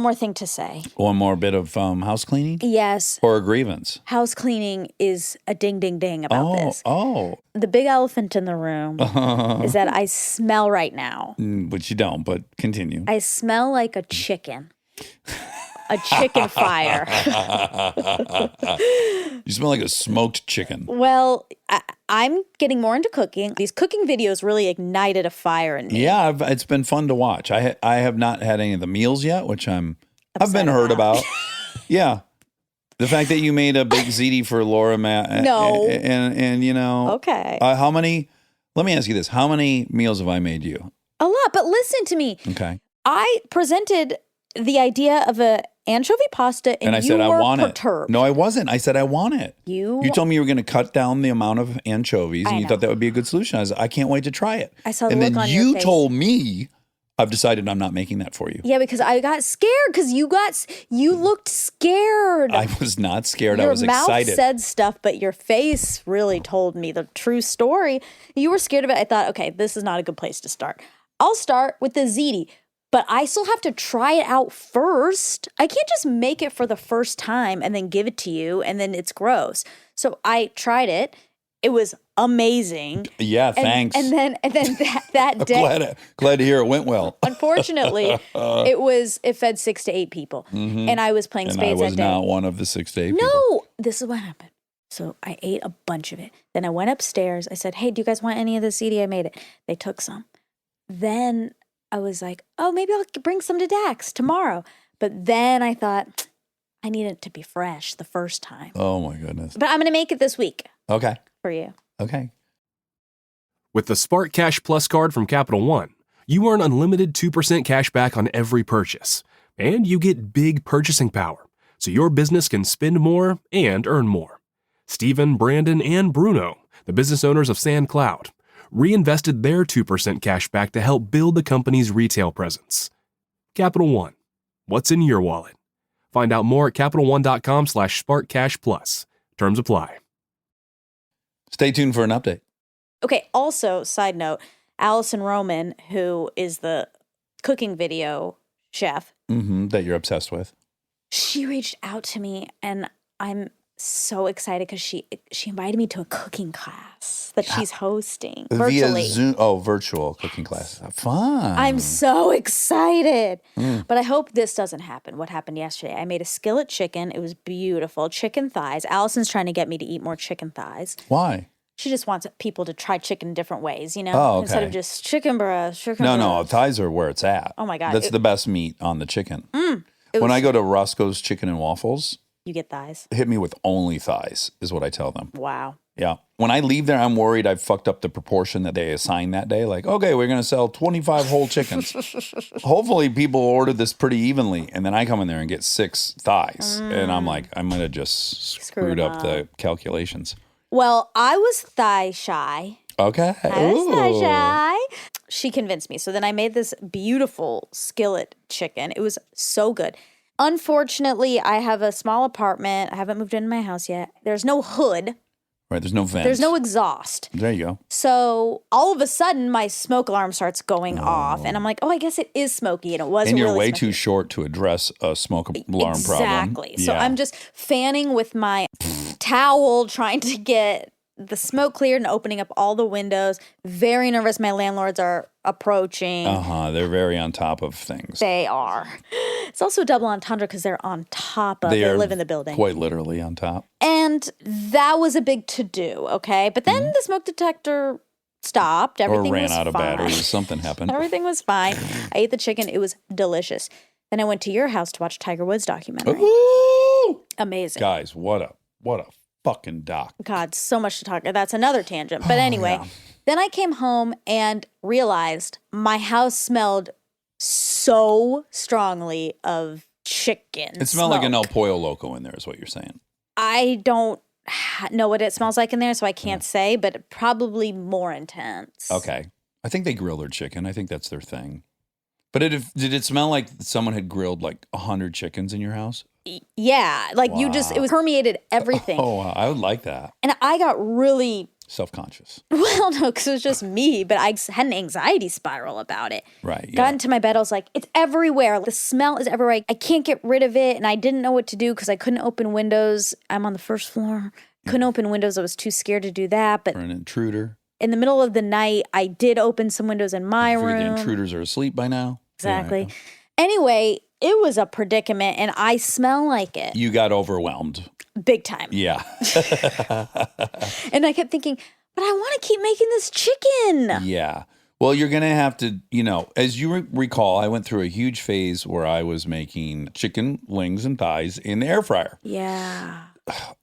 more thing to say. One more bit of house cleaning? Yes. Or a grievance? House cleaning is a ding, ding, ding about this. Oh. The big elephant in the room is that I smell right now. Which you don't, but continue. I smell like a chicken. A chicken fire. You smell like a smoked chicken. Well, I'm getting more into cooking. These cooking videos really ignited a fire in me. Yeah, it's been fun to watch. I have not had any of the meals yet, which I've been heard about. Yeah. The fact that you made a big ziti for Laura No. and you know. Okay. How many, let me ask you this. How many meals have I made you? A lot, but listen to me. Okay. I presented the idea of a anchovy pasta and I you said, I were want perturbed. it. No, I wasn't. I said, I want it. You told me you were going to cut down the amount of anchovies and you know. thought that would be a good solution. I was, I can't wait to try it. I saw the and look then on your you face. told me, I've decided I'm not making that for you. Yeah, because I got scared because you looked scared. I was not scared. Your I was mouth excited. said stuff, but your face really told me the true story. You were scared of it. I thought, okay, this is not a good place to start. I'll start with the ziti, but I still have to try it out first. I can't just make it for the first time and then give it to you and then it's gross. So I tried it. It was amazing. Yeah, thanks. And then that day, glad to hear it went well. unfortunately, it fed 6 to 8 people, and I was playing And I spades was that day. not one of the 6 to 8 people. No, this is what happened. So I ate a bunch of it. Then I went upstairs. I said, "Hey, do you guys want any of the CD? I made it." They took some. Then I was like, "Oh, maybe I'll bring some to Dax tomorrow." But then I thought, I need it to be fresh the first time. Oh my goodness. But I'm going to make it this week Okay. for you. Okay. With the Spark Cash Plus card from Capital One, You earn unlimited 2% cash back on every purchase. And you get big purchasing power, so your business can spend more and earn more. Stephen, Brandon, and Bruno, the business owners of SandCloud, reinvested their 2% cash back to help build the company's retail presence. Capital One. What's in your wallet? Find out more at CapitalOne.com/SparkCashPlus. Terms apply. Stay tuned for an update. Okay, also, side note, Allison Roman, who is the cooking video chef, That you're obsessed with. she reached out to me, and I'm so excited because she invited me to a cooking class that she's hosting virtually. Via Zoom. Oh, virtual cooking class. Fun. I'm so excited. But I hope this doesn't happen. What happened yesterday? I made a skillet chicken. It was beautiful. Chicken thighs. Allison's trying to get me to eat more chicken thighs. Why? She just wants people to try chicken different ways, you know? Oh, okay. Instead of just chicken breast, No, thighs are where it's at. Oh, my God. That's the best meat on the chicken. It When was- I go to Roscoe's Chicken and Waffles, You get thighs. hit me with only thighs, is what I tell them. Wow. Yeah. When I leave there, I'm worried I've fucked up the proportion that they assign that day. Like, okay, we're going to sell 25 whole chickens. Hopefully people order this pretty evenly. And then I come in there and get 6 thighs. And I'm like, I might have just screwed up the calculations. Well, I was thigh shy. Okay. I was thigh Ooh. shy. She convinced me. So then I made this beautiful skillet chicken. It was so good. Unfortunately, I have a small apartment. I haven't moved into my house yet. There's no hood. Right. There's no vent. There's no exhaust. There you go. So all of a sudden, my smoke alarm starts going off. And I'm like, oh, I guess it is smoky. And it was And you're really way smoky. too short to address a smoke alarm problem. Exactly. So Yeah. I'm just fanning with my towel, trying to get the smoke cleared and opening up all the windows. Very nervous. My landlords are approaching. They're very on top of things. They are. It's also a double entendre because they're on top of. They live in the building. Quite literally on top. And that was a big to-do, okay? But then the smoke detector stopped. Everything Or ran was out of fine. batteries. Something happened. Everything was fine. I ate the chicken. It was delicious. Then I went to your house to watch Tiger Woods documentary. Ooh! Amazing. Guys, what a fucking doc. God, so much to talk. That's another tangent. But anyway, then I came home and realized my house smelled so strongly of chicken. It smelled like an El smoke. Pollo Loco in there, is what you're saying. I don't know what it smells like in there, so I can't say, but probably more intense. Okay. I think they grill their chicken. I think that's their thing. But did it smell like someone had grilled like 100 chickens in your house? Yeah, like it was permeated everything. Oh, wow. I would like that. And I got really, Self-conscious. well, no, because it was just me, but I had an anxiety spiral about it. Right. Got Yeah. into my bed, I was like, it's everywhere. The smell is everywhere. I can't get rid of it. And I didn't know what to do because I couldn't open windows. I'm on the first floor. Couldn't open windows. I was too scared to do that. But For an intruder. in the middle of the night, I did open some windows in my I figure room. the intruders are asleep by now. Exactly. Yeah. Anyway, it was a predicament and I smell like it You got overwhelmed. big time. Yeah. And I kept thinking, but I want to keep making this chicken. Yeah. Well, you're going to have to, as you recall, I went through a huge phase where I was making chicken wings and thighs in the air fryer. Yeah.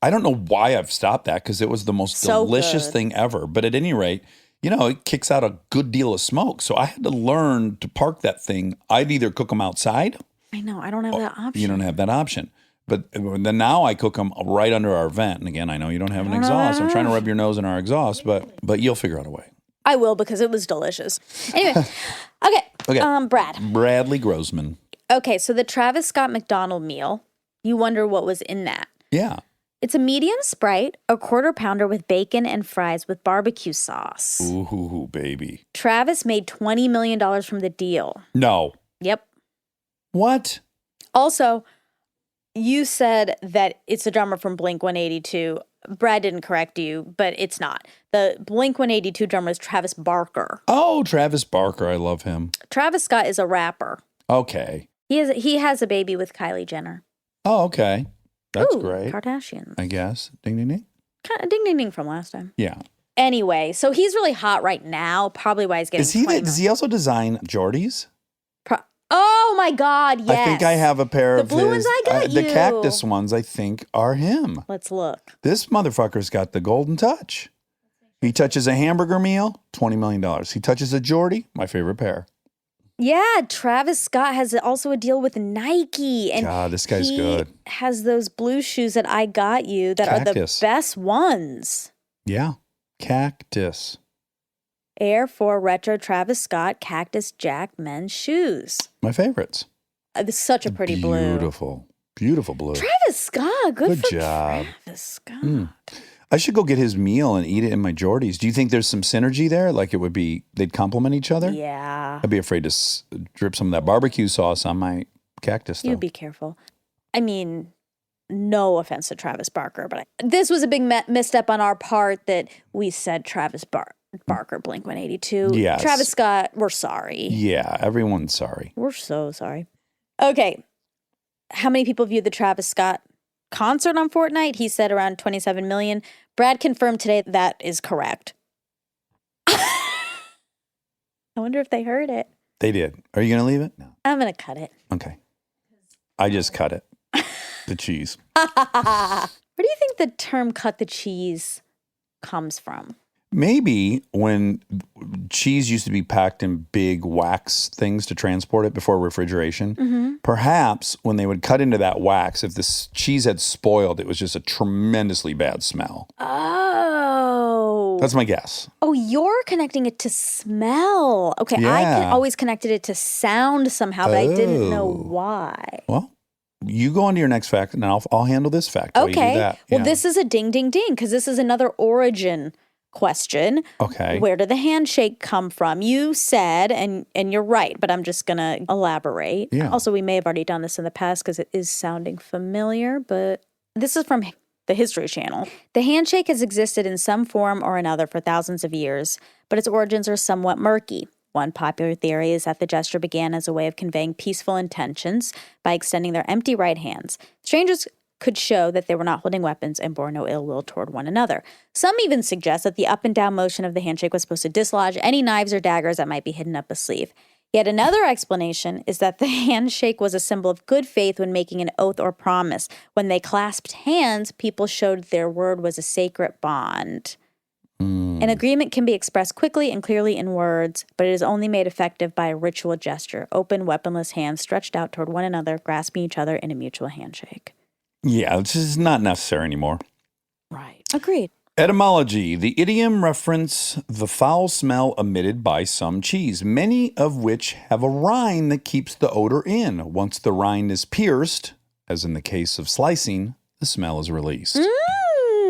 I don't know why I've stopped that because it was the most So delicious good. thing ever. But at any rate, it kicks out a good deal of smoke. So I had to learn to park that thing. I'd either cook them outside. I know. I don't have that option. You don't have that option. But then now I cook them right under our vent. And again, I know you don't have an exhaust. I'm trying to rub your nose in our exhaust, but you'll figure out a way. I will because it was delicious. Anyway, okay. Brad. Bradley Grossman. Okay, so the Travis Scott McDonald meal, you wonder what was in that. Yeah. It's a medium Sprite, a quarter pounder with bacon and fries with barbecue sauce. Ooh, baby. Travis made $20 million from the deal. No. Yep. What? Also, you said that it's the drummer from Blink-182. Brad didn't correct you, but it's not. The Blink-182 drummer is Travis Barker. Oh, Travis Barker. I love him. Travis Scott is a rapper. Okay. He has a baby with Kylie Jenner. Oh, okay. That's Ooh, great. Kardashians. I guess. Ding, ding, ding. Kind of ding ding ding from last time. Yeah. Anyway, so he's really hot right now. Probably why he's getting. Does he also design Jordies? Oh my God! Yes. I think I have a pair of the blue his. ones. I got The you. cactus ones, I think, are him. Let's look. This motherfucker's got the golden touch. He touches a hamburger meal, $20 million. He touches a Geordie, my favorite pair. Yeah, Travis Scott has also a deal with Nike. And God, this guy's he good. has those blue shoes that I got you that are the Cactus. best ones. Yeah. Cactus. Air 4 Retro Travis Scott Cactus Jack men's shoes. My favorites. It's such a pretty blue. Beautiful. Beautiful blue. Travis Scott. Good for job. Travis Scott. I should go get his meal and eat it in my Geordies. Do you think there's some synergy there? Like it would be, they'd complement each other? Yeah. I'd be afraid to drip some of that barbecue sauce on my cactus, though. You be careful. I mean, no offense to Travis Barker, but this was a big misstep on our part that we said Travis Barker, Blink-182. Yes. Travis Scott, we're sorry. Yeah, everyone's sorry. We're so sorry. Okay. How many people viewed the Travis Scott concert on Fortnite? He said around 27 million. Brad confirmed today that is correct. I wonder if they heard it. They did. Are you going to leave it? No. I'm going to cut it. Okay. I just cut it. The cheese. Where do you think the term cut the cheese comes from? Maybe when cheese used to be packed in big wax things to transport it before refrigeration, perhaps when they would cut into that wax, if the cheese had spoiled, it was just a tremendously bad smell. Oh. That's my guess. Oh, you're connecting it to smell. Okay, Yeah. always connected it to sound somehow, but I didn't know Oh. why. Well, you go on to your next fact, and I'll handle this fact while you do Okay. that. Well, Yeah. this is a ding, ding, ding, because this is another origin question. Okay. Where did the handshake come from? You said, and you're right, but I'm just going to elaborate. Yeah. Also, we may have already done this in the past because it is sounding familiar, but this is from the History Channel. The handshake has existed in some form or another for thousands of years, but its origins are somewhat murky. One popular theory is that the gesture began as a way of conveying peaceful intentions by extending their empty right hands. Strangers could show that they were not holding weapons and bore no ill will toward one another. Some even suggest that the up and down motion of the handshake was supposed to dislodge any knives or daggers that might be hidden up a sleeve. Yet another explanation is that the handshake was a symbol of good faith when making an oath or promise. When they clasped hands, people showed their word was a sacred bond. An agreement can be expressed quickly and clearly in words, but it is only made effective by a ritual gesture, open, weaponless hands stretched out toward one another, grasping each other in a mutual handshake. Yeah, it's just not necessary anymore. Right. Agreed. Etymology. The idiom reference the foul smell emitted by some cheese, many of which have a rind that keeps the odor in. Once the rind is pierced, as in the case of slicing, the smell is released.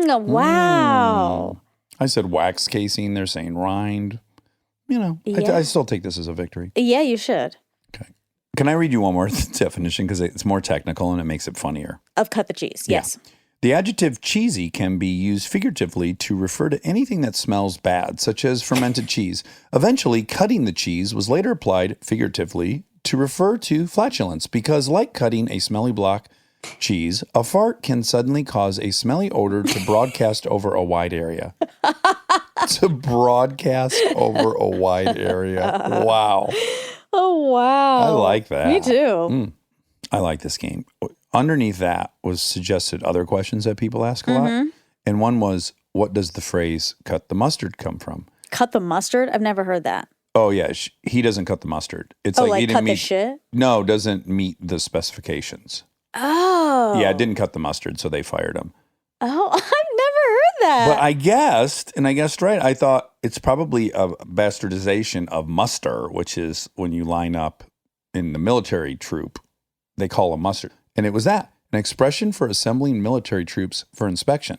Wow. I said wax casing. They're saying rind. You know, Yeah. I still take this as a victory. Yeah, you should. Okay. Can I read you one more definition? Because it's more technical and it makes it funnier. Of cut the cheese. Yeah. Yes. The adjective cheesy can be used figuratively to refer to anything that smells bad, such as fermented cheese. Eventually, cutting the cheese was later applied figuratively to refer to flatulence because, like cutting a smelly block cheese, a fart can suddenly cause a smelly odor to broadcast over a wide area. To broadcast over a wide area. Wow. Oh, wow. I like that. Me too. I like this game. Underneath that was suggested other questions that people ask a lot. And one was, what does the phrase cut the mustard come from? Cut the mustard? I've never heard that. Oh, yeah. He doesn't cut the mustard. It's Oh, he like didn't cut the meet, shit? No, doesn't meet the specifications. Oh. Yeah, didn't cut the mustard, so they fired him. Oh, I've never heard that. But I guessed right. I thought it's probably a bastardization of muster, which is when you line up in the military troop, they call a muster. And it was that, an expression for assembling military troops for inspection.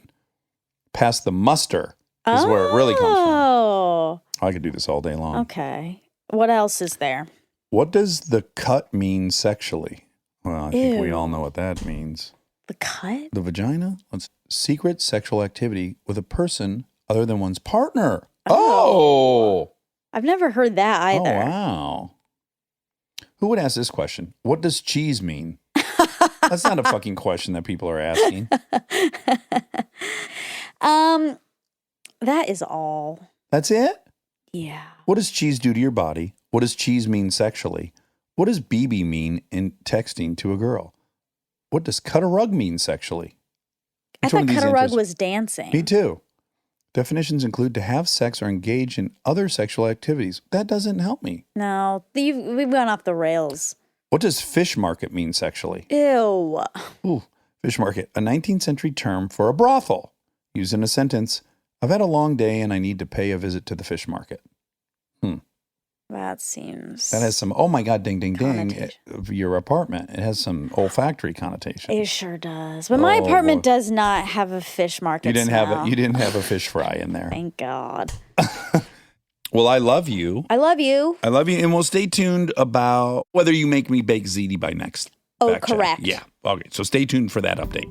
Past the muster is where it really comes from. Oh. I could do this all day long. Okay. What else is there? What does the cut mean sexually? Well, I think we Ew. all know what that means. The cut? The vagina? It's secret sexual activity with a person other than one's partner. Oh! I've never heard that either. Oh, wow. Who would ask this question? What does cheese mean? That's not a fucking question that people are asking. That is all. That's it? Yeah. What does cheese do to your body? What does cheese mean sexually? What does BB mean in texting to a girl? What does cut a rug mean sexually? I Which one thought of these cut a rug interests- was dancing. Me too. Definitions include to have sex or engage in other sexual activities. That doesn't help me. No, we've gone off the rails. What does fish market mean sexually? Ew. Ooh, fish market, a 19th century term for a brothel. Used in a sentence, I've had a long day and I need to pay a visit to the fish market. That seems... That has some, oh my God, ding, ding, ding, Connotation. of your apartment. It has some olfactory connotation. It sure does. But my apartment does not have a fish market You didn't smell. you didn't have a fish fry in there. Thank God. Well, I love you. I love you. I love you. And we'll stay tuned about whether you make me bake ziti by next. Oh, fact check. correct. Yeah. Okay. So stay tuned for that update.